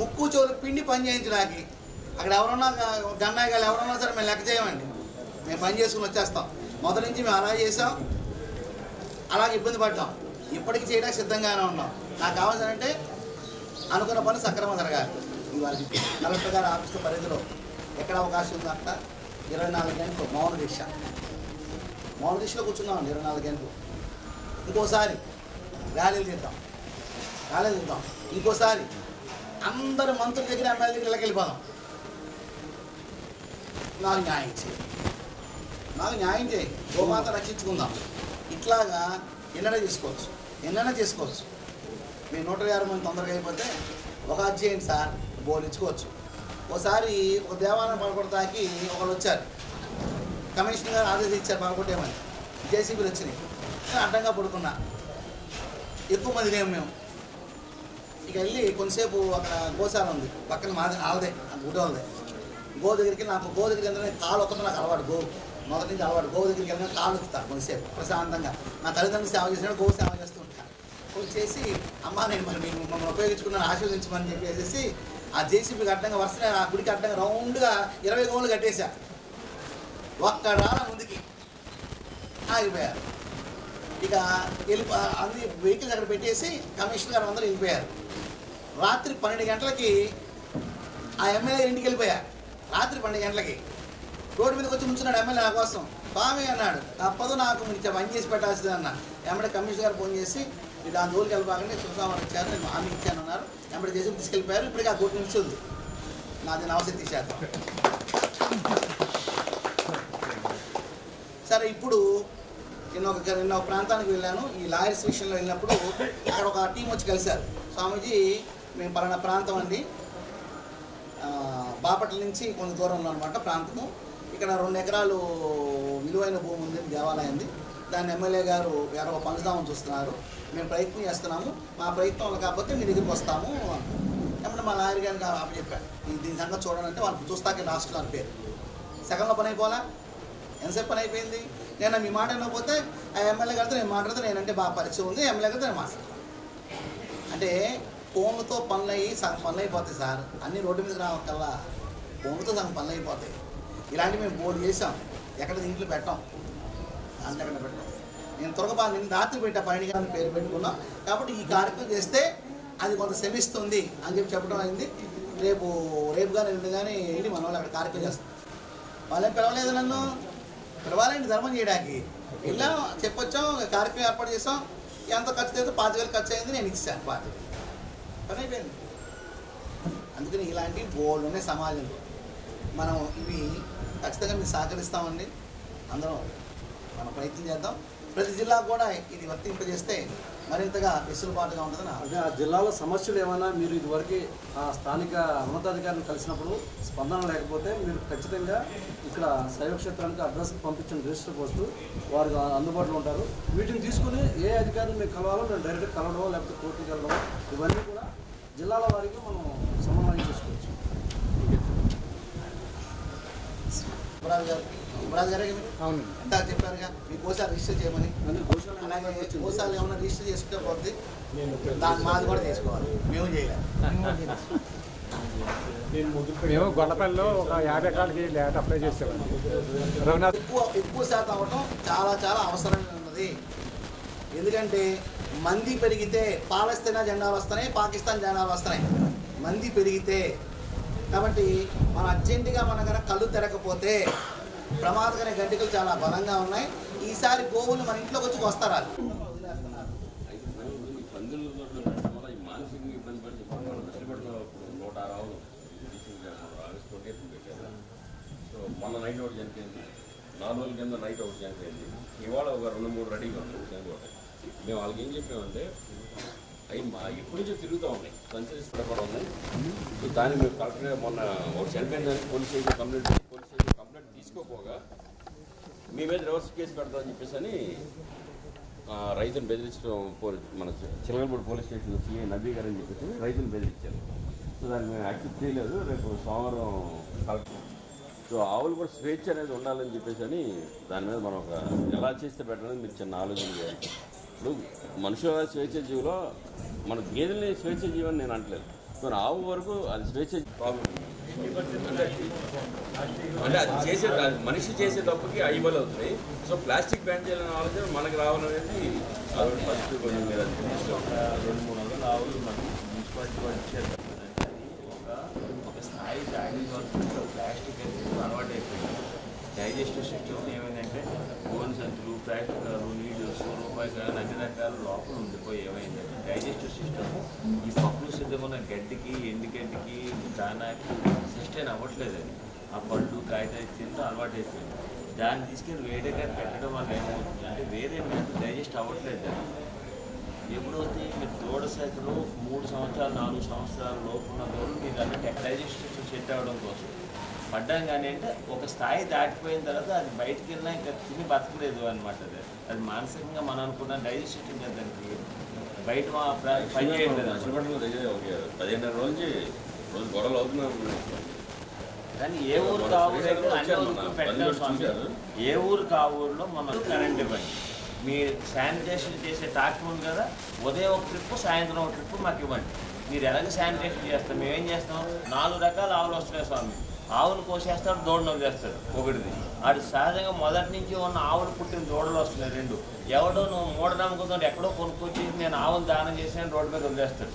S3: ముక్కు చెవులు పిండి పని చేయించడానికి. అక్కడ ఎవరన్నా గన్నాయి గారు ఎవరన్నా సరే మేము లెక్క చేయమండి, మేము పని చేసుకుని వచ్చేస్తాం. మొదటి నుంచి మేము అలా చేసాం, అలాగే ఇబ్బంది పడ్డాం, ఇప్పటికీ చేయడానికి సిద్ధంగానే ఉన్నాం. నాకు కావాల్సిందంటే అనుకున్న పని సక్రమంగా జరగాలి. ఇవాళ కలెక్టర్ గారి ఆఫీసు పరిధిలో ఎక్కడ అవకాశం ఉందంట 24 గంటలు మౌన దీక్షలో కూర్చున్నామండి 24 గంటలు. ఇంకోసారి ర్యాలీలు తీద్దాం, ఇంకోసారి అందరు మంత్రుల దగ్గర ఎమ్మెల్యే దగ్గర వెళ్ళిపోదాం. నాకు న్యాయం చేయి, గోమాత రక్షించుకుందాం. ఇట్లాగా ఎన్నైనా చేసుకోవచ్చు. మీరు 150 మంది తొందరగా అయిపోతే ఒక అది చేయండి సార్, బోర్డు ఇచ్చుకోవచ్చు. ఒకసారి ఒక దేవాలయం పడగొడతాకి ఒకళ్ళు వచ్చారు, కమిషనర్ గారు ఆదేశం ఇచ్చారు పడగొట్టేమని. జేసీబీలు వచ్చినాయి, నేను అడ్డంగా పడుకున్నా. ఎక్కువ మంది లేము మేము. ఇక వెళ్ళి కొంతసేపు అక్కడ గోశాల ఉంది పక్కన, మాది ఆలదే, గుడి వాళ్ళదే. గో దగ్గరికి వెళ్తే కాలు ఒక్కతో నాకు అలవాటు, మొదటి నుంచి అలవాటు. గో దగ్గరికి వెళ్ళిన కాలు వస్తాను కొంతసేపు ప్రశాంతంగా. నా తల్లిదండ్రులు సేవ చేసినప్పుడు గో సేవ చేస్తూ ఉంటాను. వచ్చేసి అమ్మ నేను మరి మీరు మమ్మల్ని ఉపయోగించుకున్నాను, ఆశీర్వదించమని చెప్పేసి ఆ జేసీబీకి అడ్డంగా వరుసనే ఆ గుడికి అడ్డంగా రౌండ్గా 20 గోళ్ళు కట్టేశా. ఒక్క రాళ్ళ ముందుకి ఆగిపోయారు. ఇక అన్ని వెహికల్స్ అక్కడ పెట్టేసి కమిషనర్ గారు అందరూ వెళ్ళిపోయారు. రాత్రి 12 గంటలకి ఆ ఎమ్మెల్యే ఇంటికి వెళ్ళిపోయారు. రాత్రి 12 గంటలకి రోడ్డు మీదకి వచ్చి ముంచున్నాడు ఎమ్మెల్యే నా కోసం. స్వామి అన్నాడు, తప్పదు నాకు మీరు పని చేసి పెట్టాల్సింది అన్న. ఎమ్మడే కమిషనర్ గారు ఫోన్ చేసి మీరు ఆ జోలికి వెళ్ళిపోకండి, చూసామని ఇచ్చారు, నేను హామీ ఇచ్చాను అన్నారు. ఎమ్మడే చేసి తీసుకెళ్ళిపోయారు. ఇప్పటికీ ఆ కోటి నిమిషం ఉంది, నాది నవశక్తి శాతం. సరే, ఇప్పుడు నేను ఒక ప్రాంతానికి వెళ్ళాను. ఈ లాయర్స్ విషయంలో వెళ్ళినప్పుడు అక్కడ ఒక టీం వచ్చి కలిశారు. స్వామీజీ మేము పలానా ప్రాంతం అండి, బాపట్ల నుంచి కొంత దూరంలో అనమాట ప్రాంతము. ఇక్కడ 2 ఎకరాలు విలువైన భూమి ఉంది, దేవాలయంది. దాన్ని ఎమ్మెల్యే గారు ఎవరో పంచుదామని చూస్తున్నారు. మేము ప్రయత్నం చేస్తున్నాము, మా ప్రయత్నంలో కాకపోతే మీ దగ్గరికి వస్తాము అంటే మా లాయర్ గారికి అప్పచెప్పారు. దీని సంగతి చూడాలంటే వాళ్ళు చూస్తాకే లాస్ట్లో అని పేరు. సగంలో పని అయిపోవాలా, ఎంతసేపు పని అయిపోయింది. నేను మీ మాట వినకపోతే ఆ ఎమ్మెల్యే గారితో నేను మాట్లాడితే, నేనంటే బాగా పరిచయం ఉంది, ఎమ్మెల్యే గారితో నేను మాట్లాడతాను. అంటే ఫోన్లతో సగం పనులు అయిపోతాయి సార్. అన్ని రోడ్డు మీద రావక్కల్లా ఫోన్లతో సగం పనులు అయిపోతాయి. ఇలాంటివి మేము బోర్డు చేసాం, ఎక్కడ ఇంట్లో పెట్టాం, అంటే ఎక్కడ పెట్టాం. నేను త్వరగా నేను రాత్రి పెట్టా, 12 గంటల పేరు పెట్టుకున్నాం. కాబట్టి ఈ కార్యక్రమం చేస్తే అది కొంత శ్రమిస్తుంది అని చెప్పడం అయింది. రేపు కానీ ఎల్లుండి కానీ వెళ్ళి మన వాళ్ళు అక్కడ కార్యక్రమం చేస్తాం. వాళ్ళేం పిలవలేదు, నన్ను పిలవాలండి ధర్మం చేయడానికి. వెళ్ళాం, చెప్పొచ్చాం, కార్యక్రమం ఏర్పాటు చేసాం. ఎంత ఖర్చు అయితే 5,000 ఖర్చు అయింది, నేను ఇచ్చాను 5,000 పని అయిపోయింది. అందుకని ఇలాంటి బోర్డు ఉన్నాయి సమాజంలో. మనం ఇవి ఖచ్చితంగా మీరు సహకరిస్తామండి. అందరం మనం ప్రయత్నం చేద్దాం. ప్రతి జిల్లా కూడా ఇది వర్తింపజేస్తే మరింతగా వెసులుబాటుగా ఉంటుందని.
S2: అంటే ఆ జిల్లాలో సమస్యలు ఏమైనా మీరు ఇదివరకు ఆ స్థానిక ఉన్నతాధికారులను కలిసినప్పుడు స్పందన లేకపోతే మీరు ఖచ్చితంగా ఇక్కడ శైవ క్షేత్రానికి అడ్రస్కి పంపించిన రిజిస్టర్ పోస్టు వారు అందుబాటులో ఉంటారు. వీటిని తీసుకుని ఏ అధికారులు మీకు కలవాలో మేము డైరెక్ట్గా కలవడం లేకపోతే కోర్టుకి వెళ్ళడం, ఇవన్నీ కూడా జిల్లాల వారికి మనం సమన్వయం చేసుకోవచ్చు.
S3: యువరాజు గారే అవును ఇంత చెప్పారుగా, మీ గోశాల రిజిస్టర్ చేయమని. అలాగే గోశాలు ఏమైనా రిజిస్టర్ చేసుకుంటే పోతుంది, దాని మాది కూడా చేసుకోవాలి. మేము చేయలేము.
S8: మేము గొల్లపల్లిలో ఒక 50 ఎకరాలకి ల్యాండ్ అప్లై చేసామండి.
S3: ఎక్కువ శాతం అవ్వటం చాలా అవసరంగా ఉన్నది. ఎందుకంటే మంది పెరిగితే పాలస్తీనా జెండాలు వస్తున్నాయి, పాకిస్తాన్ జెండాలు వస్తున్నాయి. మంది పెరిగితే కాబట్టి మనం అర్జెంటుగా మన కనుక కళ్ళు తెరకపోతే ప్రమాదకర గడ్డికలు చాలా బలంగా ఉన్నాయి. ఈసారి గోవులు మన ఇంట్లోకి వచ్చి వస్తారు.
S9: మొన్న నైట్ ఒకటి చనిపోయింది, 4 రోజుల కింద నైట్ ఒకటి చనిపోయింది. ఇవాళ ఒక 2-3 రెడీగా ఉంటాయి చనిపోతాయి. మేము వాళ్ళకి ఏం చెప్పామంటే అవి ఎప్పటి నుంచో తిరుగుతూ ఉన్నాయి, కన్సల్స్ కూడా ఉన్నాయి. దాన్ని మేము కరెక్ట్గా మొన్న ఒకటి చనిపోయిన దానికి పోలీస్ స్టేషన్ కంప్లైంట్ తీసుకోపోగా మీ మీద రివర్స్ కేసు పెడతామని చెప్పేసి అని రైతును బెదిరించడం మన Chilakalapudi police station CI Nabi గారు అని చెప్పేసి రైతును బెదిరించారు. సో దాన్ని మేము యాక్సెప్ట్ చేయలేదు. రేపు సోమవారం కలెక్టర్ సో ఆవులు కూడా స్వేచ్ఛ అనేది ఉండాలని చెప్పేసి అని దాని మీద మనం ఒక ఎలా చేస్తే బెటర్ అనేది మీరు చిన్న ఆలోచన చేయాలి. ఇప్పుడు మనుషుల స్వేచ్ఛ జీవిలో మన గేదెల్ని స్వేచ్ఛ జీవి అని నేను అంటలేదు. సో ఆవు వరకు అది స్వేచ్ఛ ప్రాబ్లం అంటే అది చేసే మనిషి చేసే తప్పుకి ఐబల్ అవుతుంది. సో ప్లాస్టిక్ బ్యాన్ చేయాలని ఆలోచన మనకు రావాలనేది అది ఫస్ట్ కొంచెం మీరు అది
S5: 200-300 ఆవులు మనకి మున్సిపాలిటీ వాళ్ళు ఇచ్చారు. ఒక స్థాయి దాని వరకు ప్లాస్టిక్ అనేది అలవాటు అయిపోయింది. డైజెస్టివ్ సిస్టమ్ ఏమైందంటే గోను సంచులు, ప్లాస్టిక్ నీళ్ళస్, రూపాయి అన్ని రకాల లోపల ఉండిపోయి ఏమైందంటే డైజెస్టివ్ సిస్టమ్ ఈ పప్పులు సిద్ధమైన గడ్డికి, ఎండుగడ్డికి, దానాకి సస్టైన్ అవ్వట్లేదు. అది ఆ పళ్ళు కాగితాలు తింటూ అలవాటు అయిపోయింది. దాన్ని తీసుకెళ్ళి వేడిగా పెట్టడం వల్ల ఏమవుతుంది అంటే వేరే మీద డైజెస్ట్ అవ్వట్లేదు. అది ఎప్పుడైతే మీరు దూడ సైకిల్లో 3 సంవత్సరాలు 4 సంవత్సరాల లోపు ఉన్న దూడలు మీరు అంటే డైజెస్టివ్ సెట్ అవ్వడం కోసం పడ్డాం. కానీ అంటే ఒక స్థాయి దాటిపోయిన తర్వాత అది బయటికి వెళ్ళినా ఇంకా తిని బతకలేదు అనమాట. అది మానసికంగా మనం అనుకున్న డైజెస్టివ్ కదా దానికి బయట పని చేయట్లేదు.
S9: 15 రోజు గొడవలు అవుతున్నాం.
S5: కానీ ఏ ఊరు కావులు అన్ని ఊరికి పెట్టాం స్వామి. ఏ ఊరు కావుల్లో మనం కరెంట్ ఇవ్వండి. మీ శానిటేషన్ చేసే ట్రాక్టర్ ఉంది కదా, ఉదయం ఒక ట్రిప్పు సాయంత్రం ఒక ట్రిప్పు మాకు ఇవ్వండి. మీరు ఎలాగ శానిటేషన్ చేస్తాం, మేమేం చేస్తాం 4 రకాల ఆవులు వస్తున్నాయి స్వామి. ఆవులు కోసేస్తాడు, దూడను వదిలేస్తాడు ఒకటిది. అది సహజంగా మొదటి నుంచి ఉన్న ఆవులు పుట్టిన దూడలు వస్తున్నాయి 2. ఎవడో నువ్వు మూఢనమ్మకంతో ఎక్కడో కొనుక్కొచ్చి నేను ఆవును దానం చేసిన రోడ్డు మీద వదిలేస్తాడు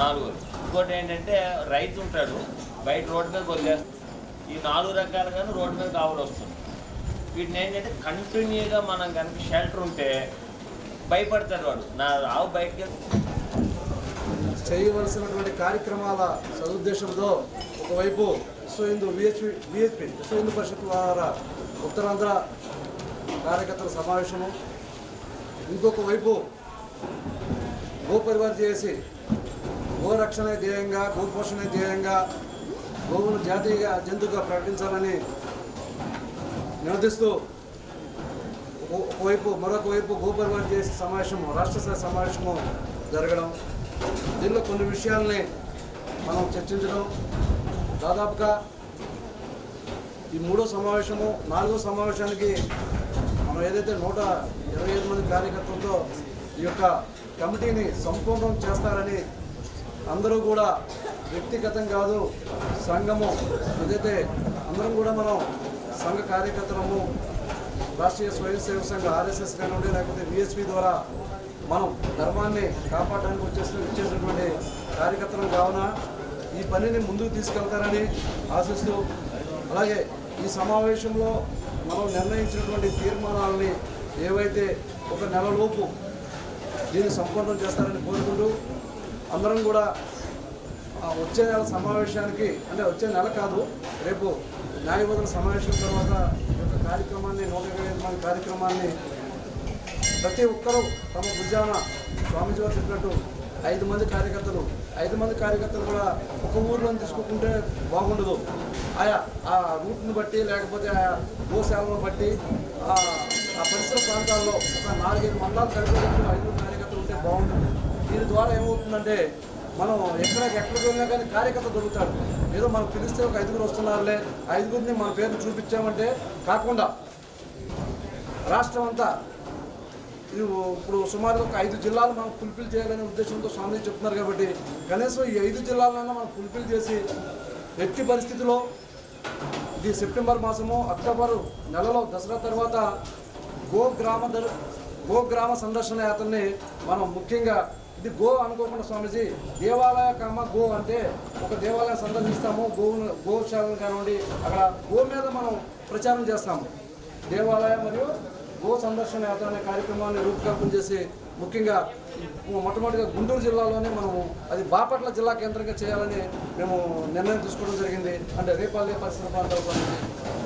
S5: 4. ఇంకోటి ఏంటంటే రైతు ఉంటాడు బయట రోడ్డు మీద వదిలేస్తాడు. ఈ 4 రకాలుగాను రోడ్డు మీద ఆవులు వస్తుంది. వీటిని ఏంటంటే కంటిన్యూగా మనం కనుక షెల్టర్ ఉంటే భయపడతాడు వాడు, నా ఆవు బయటకి
S2: చేయవలసినటువంటి కార్యక్రమాల సదుద్దేశంతో ఒకవైపు విశ్వ హిందూ విహెచ్పి విశ్వ హిందూ పరిషత్ ద్వారా ఉత్తరాంధ్ర కార్యకర్తల సమావేశము, ఇంకొక వైపు గోపరివార్ చేసి గోరక్షణ ధ్యేయంగా, గోపోషణ ధ్యేయంగా గోవును జాతీయ జంతువుగా ప్రకటించాలని నినదిస్తూ మరొక వైపు గోపరివార్ చేసి సమావేశము, రాష్ట్ర స్థాయి సమావేశము జరగడం, దీనిలో కొన్ని విషయాల్ని మనం చర్చించడం. దాదాపుగా ఈ 3వ సమావేశము 4వ సమావేశానికి మనం ఏదైతే 125 మంది కార్యకర్తలతో ఈ యొక్క కమిటీని సంపూర్ణం చేస్తారని అందరూ కూడా వ్యక్తిగతం కాదు సంఘము ఏదైతే అందరం కూడా మనం సంఘ కార్యకర్తలము రాష్ట్రీయ స్వయం సేవక సంఘ ఆర్ఎస్ఎస్ కానివ్వండి లేకపోతే విఎస్పి ద్వారా మనం ధర్మాన్ని కాపాడడానికి వచ్చేసినటువంటి కార్యకర్తలం కావున ఈ పనిని ముందుకు తీసుకెళ్తారని ఆశిస్తూ, అలాగే ఈ సమావేశంలో మనం నిర్ణయించినటువంటి తీర్మానాలని ఏవైతే ఒక నెలలోపు దీన్ని సంపూర్ణం చేస్తారని కోరుకుంటూ అందరం కూడా వచ్చే నెల సమావేశానికి అంటే వచ్చే నెల కాదు రేపు న్యాయవాదుల సమావేశం తర్వాత ఈ యొక్క కార్యక్రమాన్ని 125 మంది కార్యక్రమాన్ని ప్రతి ఒక్కరూ తమ భుజాన స్వామీజీ వారు చెప్పినట్టు 5 మంది కార్యకర్తలు కూడా ఒక ఊర్లో తీసుకోకుంటే బాగుండదు. ఆ రూట్ని బట్టి లేకపోతే ఆ గోశాలను బట్టి ఆ పరిసర ప్రాంతాల్లో ఒక 4-5 మండలాలు కలిపేటప్పుడు 5 కార్యకర్తలు ఉంటే బాగుంటుంది. దీని ద్వారా ఏమవుతుందంటే మనం ఎక్కడికి వెళ్ళినా కానీ కార్యకర్త దొరుకుతాడు. ఏదో మనం పిలిస్తే ఒక 5గురు వస్తున్నారులే, 5గురిని మన పేరు చూపించామంటే కాకుండా రాష్ట్రం అంతా ఇప్పుడు సుమారుగా ఒక 5 జిల్లాలు మనం ఫుల్ఫిల్ చేయాలనే ఉద్దేశంతో స్వామి చెప్తున్నారు. కాబట్టి కనీసం ఈ 5 జిల్లాలైనా మనం ఫుల్ఫిల్ చేసి ఎట్టి పరిస్థితిలో ఇది సెప్టెంబర్ మాసము అక్టోబర్ నెలలో దసరా తర్వాత గోగ్రామ సందర్శన యాత్రని మనం ముఖ్యంగా ఇది గో అనుకోకుండా స్వామీజీ దేవాలయ గో అంటే ఒక దేవాలయం సందర్శిస్తాము, గోశాలను కానివ్వండి అక్కడ గో మీద మనం ప్రచారం చేస్తాము. దేవాలయం మరియు గో సందర్శన యాత్ర అనే కార్యక్రమాన్ని రూపకల్పన చేసి ముఖ్యంగా మొట్టమొదటిగా గుంటూరు జిల్లాలోనే మనము అది బాపట్ల జిల్లా కేంద్రంగా చేయాలని మేము నిర్ణయం తీసుకోవడం జరిగింది. అంటే రేపల్లె పరిసర ప్రాంతాలకు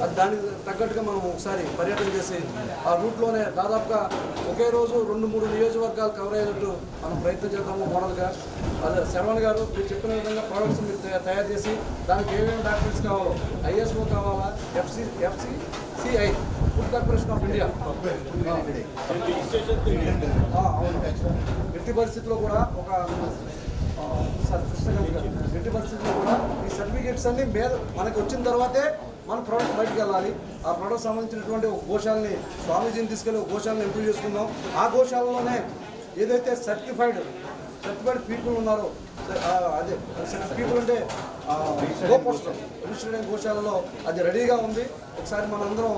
S2: అది దానికి తగ్గట్టుగా మనం ఒకసారి పర్యటన చేసి ఆ రూట్లోనే దాదాపుగా ఒకే రోజు 2-3 నియోజకవర్గాలు కవర్ అయ్యేటట్టు మనం ప్రయత్నం చేద్దాము మోడల్గా. అదే శరవణ్ గారు మీరు చెప్పిన విధంగా ప్రోడక్ట్స్ మీరు తయారు చేసి దానికి ఏమేమి డాక్యుమెంట్స్ కావాలో ఐఎస్ఓ కావాలా, FCCI food corporation of India అవును ఎట్టి పరిస్థితుల్లో కూడా ఒక ఎట్టి పరిస్థితుల్లో కూడా ఈ సర్టిఫికేట్స్ అన్ని మీద మనకు వచ్చిన తర్వాతే మన ప్రోడక్ట్ బయటకు వెళ్ళాలి. ఆ ప్రోడక్ట్ సంబంధించినటువంటి ఒక గోశాలని స్వామీజీని తీసుకెళ్ళి ఒక గోశాలను ఇంప్రూవ్ చేసుకుందాం. ఆ గోశాలలోనే ఏదైతే సర్టిఫైడ్ పీపుల్ ఉన్నారో అదే పీపుల్ అంటే గోపోషకులు రిజిస్టర్డ్ అయిన గోశాలలో అది రెడీగా ఉంది. ఒకసారి మనందరం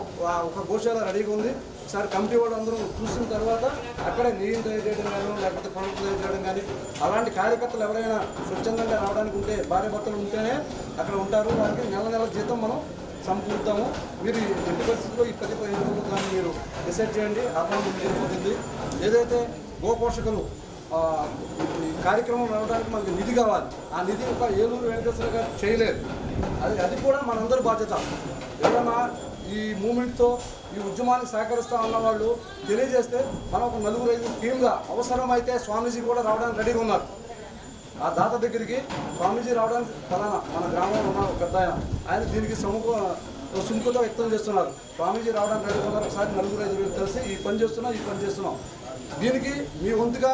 S2: ఒక గోశాల రెడీగా ఉంది. ఒకసారి కమిటీ వాళ్ళు అందరం చూసిన తర్వాత అక్కడే నెయ్యిని తయారు చేయడం కానీ లేకపోతే ప్రొడక్ట్ తయారు చేయడం కానీ అలాంటి కార్యకర్తలు ఎవరైనా స్వచ్ఛందంగా రావడానికి ఉంటే భార్య భర్తలు ఉంటేనే అక్కడ ఉంటారు. వారికి నెల జీతం మనం సమకూరుతాము. మీరు ఎట్టి పరిస్థితుల్లో ఈ 10-15 రోజులు దాన్ని మీరు డిసైడ్ చేయండి. అకౌంట్ జరిగిపోతుంది. ఏదైతే గోపోషకులు కార్యక్రమం నడవడానికి మనకి నిధి కావాలి. ఆ నిధి ఒక ఏలూరు వెంకటేశ్వర గారు చేయలేదు. అది కూడా మనందరి బాధ్యత. ఏదైనా ఈ మూమెంట్తో ఈ ఉద్యమానికి సహకరిస్తా ఉన్న వాళ్ళు తెలియజేస్తే మనం ఒక 4-5 టీమ్గా అవసరమైతే స్వామీజీ కూడా రావడానికి రెడీగా ఉన్నారు. ఆ దాత దగ్గరికి స్వామీజీ రావడానికి ఫలానా మన గ్రామంలో ఉన్న పెద్ద ఆయన దీనికి సుముఖత వ్యక్తం చేస్తున్నారు. స్వామీజీ రావడానికి రెడీగా ఉన్నారు. ఒకసారి 4-5 కలిసి ఈ పని చేస్తున్నాం. దీనికి మీ వంతుగా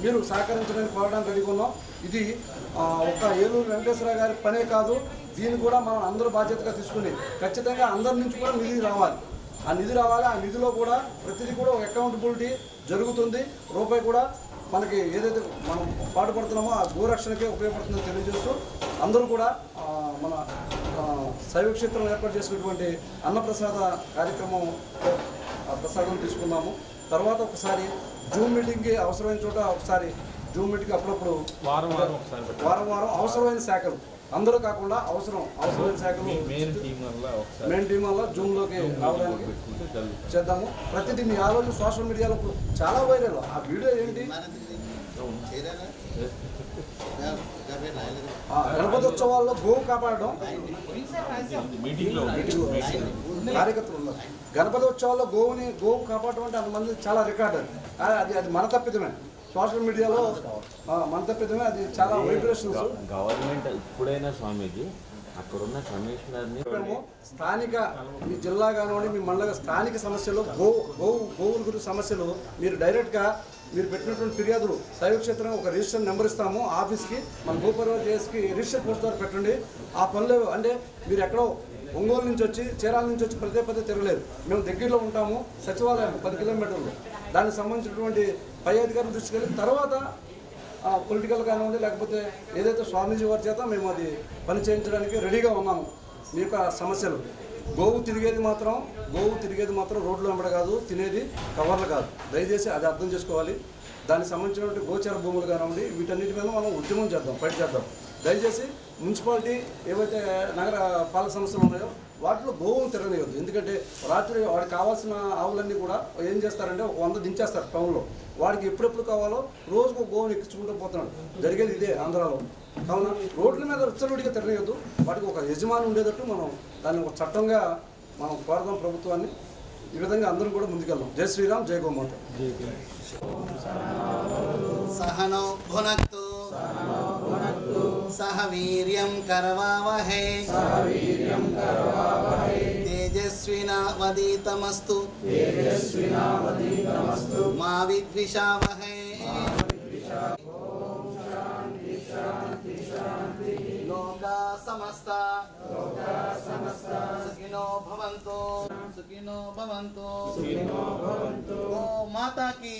S2: మీరు సహకరించడానికి కోరడానికి రెడీగా ఉన్నాం. ఇది ఒక ఏలూరు వెంకటేశ్వర గారి పనే కాదు, దీన్ని కూడా మనం అందరూ బాధ్యతగా తీసుకుని ఖచ్చితంగా అందరి నుంచి కూడా నిధి రావాలి. ఆ నిధిలో కూడా ప్రతిదీ కూడా ఒక అకౌంటబిలిటీ జరుగుతుంది. రూపాయి కూడా మనకి ఏదైతే మనం పాటుపడుతున్నామో ఆ గోరక్షణకే ఉపయోగపడుతుందని తెలియజేస్తూ అందరూ కూడా మన శైవ క్షేత్రంలో ఏర్పాటు చేసినటువంటి అన్నప్రసాద కార్యక్రమం ప్రసాదం తీసుకున్నాము. తర్వాత ఒకసారి జూమ్ మీటింగ్కి అవసరమైన చోట ఒకసారి జూమ్ మీటింగ్ అప్పుడప్పుడు వారం అవసరమైన శాఖలు అందరూ కాకుండా అవసరమైన శాఖలు మెయిన్ టీం వల్ల జూమ్లోకి రావడానికి చేద్దాము. ప్రతిదీ మీ ఆలోచన సోషల్ మీడియాలో చాలా వైరల్. ఆ వీడియో ఏంటి గణపతోత్సవాల్లో గోవు కాపాడడం కార్యకర్తలు ఉన్నారు. గణపతోత్సవాల్లో గోవు కాపాడడం అంటే అంతమంది చాలా రికార్డ్. అది మన తప్పిదమే. సోషల్ మీడియాలో మన తప్పిదమే. అది చాలా వైబ్రేషన్స్.
S10: గవర్నమెంట్ ఇప్పుడైనా స్వామీజీ అక్కడున్న కమిషనర్ని
S2: స్థానిక మీ జిల్లా కానివ్వండి మీ మండల స్థానిక సమస్యలు గోవుల గురించి సమస్యలు మీరు డైరెక్ట్గా మీరు పెట్టినటువంటి ఫిర్యాదులు శైవ క్షేత్రంగా ఒక రిజిస్టర్ నెంబర్ ఇస్తాము ఆఫీస్కి. మన గోపర్వ చేసి రిజిస్టర్ పోస్ట్ ద్వారా పెట్టండి. ఆ పనులు అంటే మీరు ఎక్కడో ఒంగోలు నుంచి వచ్చి చీరాల నుంచి వచ్చి పదే తిరగలేదు. మేము దగ్గరలో ఉంటాము. సచివాలయం 10 కిలోమీటర్లు. దానికి సంబంధించినటువంటి పై అధికారులు దృష్టికి వెళ్ళిన తర్వాత పొలిటికల్ కానివ్వండి లేకపోతే ఏదైతే స్వామీజీ వారి చేత మేము అది పని చేయించడానికి రెడీగా ఉన్నాము. మీ యొక్క సమస్యలు గోవు తిరిగేది మాత్రం రోడ్లు వెంబడ కాదు, తినేది కవర్లు కాదు. దయచేసి అది అర్థం చేసుకోవాలి. దానికి సంబంధించినటువంటి గోచర భూములు కానివ్వండి వీటన్నిటి మీద మనం ఉద్యమం చేద్దాం, ఫైట్ చేద్దాం. దయచేసి మున్సిపాలిటీ ఏవైతే నగర పాలక సంస్థలు ఉన్నాయో వాటిలో గోవును తిరగనియొద్దు. ఎందుకంటే రాత్రి వాడికి కావాల్సిన ఆవులన్నీ కూడా ఏం చేస్తారంటే 100 దించేస్తారు టౌన్లో. వాడికి ఎప్పుడెప్పుడు కావాలో రోజుకు గోవును ఎక్కించుకుంటూ పోతున్నాడు. జరిగేది ఇదే ఆంధ్రాలో. కావున రోడ్ల మీద విచ్చలవిడిగా తిరగనియొద్దు. వాటికి ఒక యజమాని ఉండేటట్టు మనం దాన్ని ఒక చట్టంగా మనం కోరదాం ప్రభుత్వాన్ని. ఈ విధంగా అందరం కూడా ముందుకెళ్దాం. జై శ్రీరామ్, జై గోమాత.
S3: సహనో భునక్తు సహ వీర్యం కరవావహై తేజస్వినావదీతమస్తు మా విద్విషావహై. లోకా సమస్తా సుఖినో భవంతు గో మాతా కీ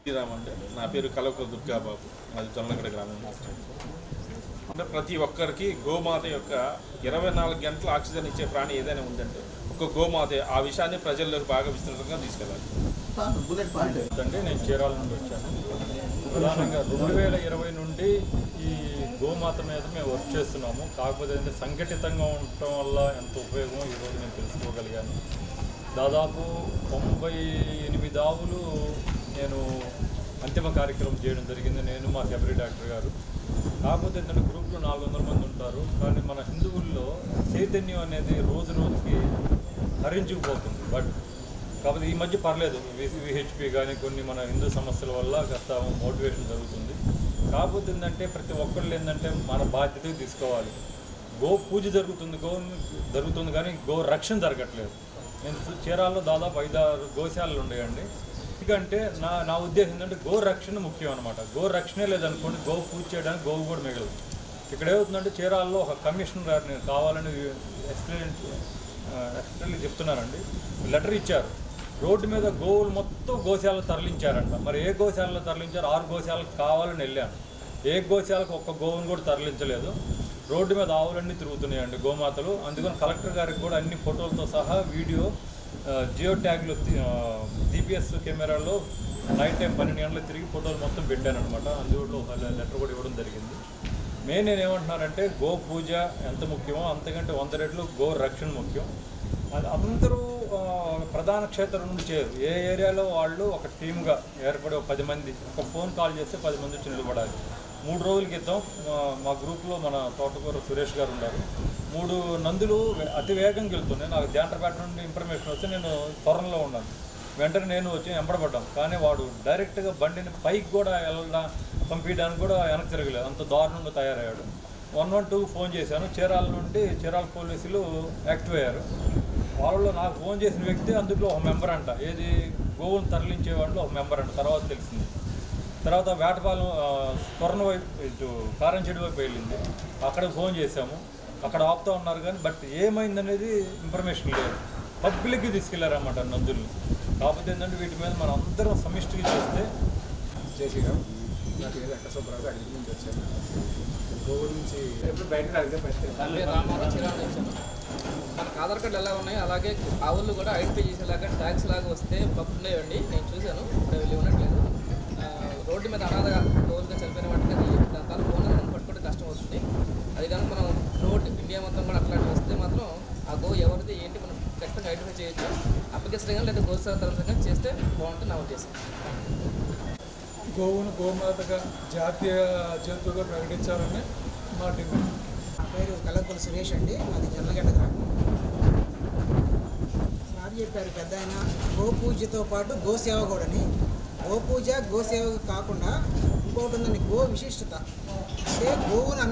S11: శ్రీరామ్. అంటే నా పేరు కలవక దుర్గాబాబు. అది జొన్నగడ గ్రామం. అంటే ప్రతి ఒక్కరికి గోమాత యొక్క 24 గంటల ఆక్సిజన్ ఇచ్చే ప్రాణి ఏదైనా ఉందంటే ఒక గోమాత. ఆ విషయాన్ని ప్రజల్లోకి బాగా విస్తృతంగా తీసుకెళ్ళాలి.
S7: అంటే నేను చీరాల నుండి వచ్చాను. ప్రధానంగా 2020 నుండి ఈ గోమాత మీద మేము వర్క్ చేస్తున్నాము. కాకపోతే అంటే సంఘటితంగా ఉండటం వల్ల ఎంత ఉపయోగమో ఈరోజు నేను తెలుసుకోగలిగాను. దాదాపు 98 ఆవులు నేను అంతిమ కార్యక్రమం చేయడం జరిగింది, నేను మా శబరి డాక్టర్ గారు. కాకపోతే ఏంటంటే గ్రూప్లో 400 మంది ఉంటారు, కానీ మన హిందువుల్లో చైతన్యం అనేది రోజు రోజుకి హరించుకుపోతుంది. బట్ కాకపోతే ఈ మధ్య పర్లేదు, విహెచ్పి కానీ కొన్ని మన హిందూ సమస్యల వల్ల కాస్త మోటివేషన్ జరుగుతుంది. కాకపోతే ఏంటంటే ప్రతి ఒక్కళ్ళు ఏంటంటే మన బాధ్యత తీసుకోవాలి. గో పూజ జరుగుతుంది కానీ గో రక్షణ జరగట్లేదు. నేను చీరాల్లో దాదాపు 5-6 గోశాలలు ఉన్నాయండి. ఎందుకంటే నా ఉద్దేశం ఏంటంటే గో రక్షణ ముఖ్యం అనమాట. గో రక్షణే లేదనుకోండి, గో పూజ చేయడానికి గోవు కూడా మిగలదు. ఇక్కడ ఏమవుతుందంటే చీరాల్లో ఒక కమిషనర్ గారిని కావాలని ఎక్స్ప్లెయిన్ చెప్తున్నారండి, లెటర్ ఇచ్చారు. రోడ్డు మీద గోవులు మొత్తం గోశాలకు తరలించారంట. మరి ఏ గోశాలలో తరలించారు? 6 గోశాలకు కావాలని వెళ్ళాను. ఏ గోశాలకు ఒక్క గోవును కూడా తరలించలేదు. రోడ్డు మీద ఆవులన్నీ తిరుగుతున్నాయండి గోమాతలు. అందుకని కలెక్టర్ గారికి కూడా అన్ని ఫోటోలతో సహా వీడియో జియో ట్యాగ్లో జీపీఎస్ కెమెరాలో నైట్ టైం 12 గంటలకు తిరిగి ఫోటోలు మొత్తం పెట్టాను అనమాట. అందులో ఒక లెటర్ కూడా ఇవ్వడం జరిగింది. మెయిన్ నేను ఏమంటున్నానంటే గో పూజ ఎంత ముఖ్యమో అంతకంటే 100 రెట్లు గో రక్షణ ముఖ్యం. అందరూ ప్రధాన క్షేత్రం నుండి చేయరు. ఏ ఏరియాలో వాళ్ళు ఒక టీమ్గా ఏర్పడి 10 మంది ఒక ఫోన్ కాల్ చేస్తే 10 మంది వచ్చి నిలబడాలి. 3 రోజుల క్రితం మా గ్రూప్లో మన తోటకూర సురేష్ గారు ఉన్నారు. 3 నందులు అతి వేగంగా వెళ్తున్నాయి. నాకు జాంటర్పేట నుండి ఇన్ఫర్మేషన్ వస్తే నేను త్వరలో ఉన్నాను. వెంటనే నేను వచ్చి వెంబడపడ్డాను. కానీ వాడు డైరెక్ట్గా బండిని పైకి కూడా పంపించడానికి కూడా వెనక్కి తిరగలేదు, అంత దారుణంగా తయారయ్యాడు. 112 ఫోన్ చేశాను. చీరాల పోలీసులు యాక్టివ్ అయ్యారు. వాళ్ళలో నాకు ఫోన్ చేసిన వ్యక్తి అందులో ఒక మెంబర్ అంట. ఏది గోవును తరలించే వాళ్ళు ఒక మెంబర్ అంట. తర్వాత తెలిసింది. తర్వాత వేటపాలెం తొరణ వైపు ఇటు కారంచెడు వైపు వెళ్ళింది. అక్కడ ఫోన్ చేశాము, అక్కడ ఆపుతూ ఉన్నారు. కానీ బట్ ఏమైందనేది ఇన్ఫర్మేషన్ లేదు. పబ్లిక్కి తీసుకెళ్లారన్నమాట నందుల్ని. కాకపోతే ఏంటంటే వీటి మీద మనం అందరం సమిష్టిగా చేస్తే
S8: చేసిగా నాకు ఏదో ఎక్కడ సూపర్ అడిగి నుంచి వచ్చాను. గోవు నుంచి ఎప్పుడు బయట అడిగితే
S12: మనకు ఆధార్ కార్డులు ఎలా ఉన్నాయి అలాగే ఆవులు కూడా ఐడెంటిఫై చేసేలాగా ట్యాక్స్ లాగా వస్తే ఒకప్పుడు ఉన్నాయండి. నేను చూశాను, ఇప్పుడు వెళ్ళి ఉండట్లేదు. రోడ్డు మీద అనాథగా గోవులుగా చనిపోయిన వాటికి అది దాని తాను ఫోన్ పట్టుకోవడం కష్టం అవుతుంది. అది కనుక మనం రోడ్ ఇండియా మొత్తం కూడా అట్లాంటి వస్తే మాత్రం ఆ గోవు ఎవరిది ఏంటి మనం ఖచ్చితంగా ఐడెంటిఫై చేయొచ్చు. అప్పగించడం కానీ లేదా గోశాల చేస్తే బాగుంటుంది నా ఉద్దేశం.
S13: గోవును గోమాతగా జాతీయ జంతువుగా ప్రకటించాలని మా డిమాండ్.
S14: నా పేరు కలపల సురేష్ అండి, అది జల్లగడ్డ గ్రామం. సార్ చెప్పారు పెద్ద ఆయన గోపూజతో పాటు గోసేవ కూడాని. గోపూజ గోసేవ కాకుండా ఇంకోటి ఉందండి గో విశిష్టత. అంటే గోవును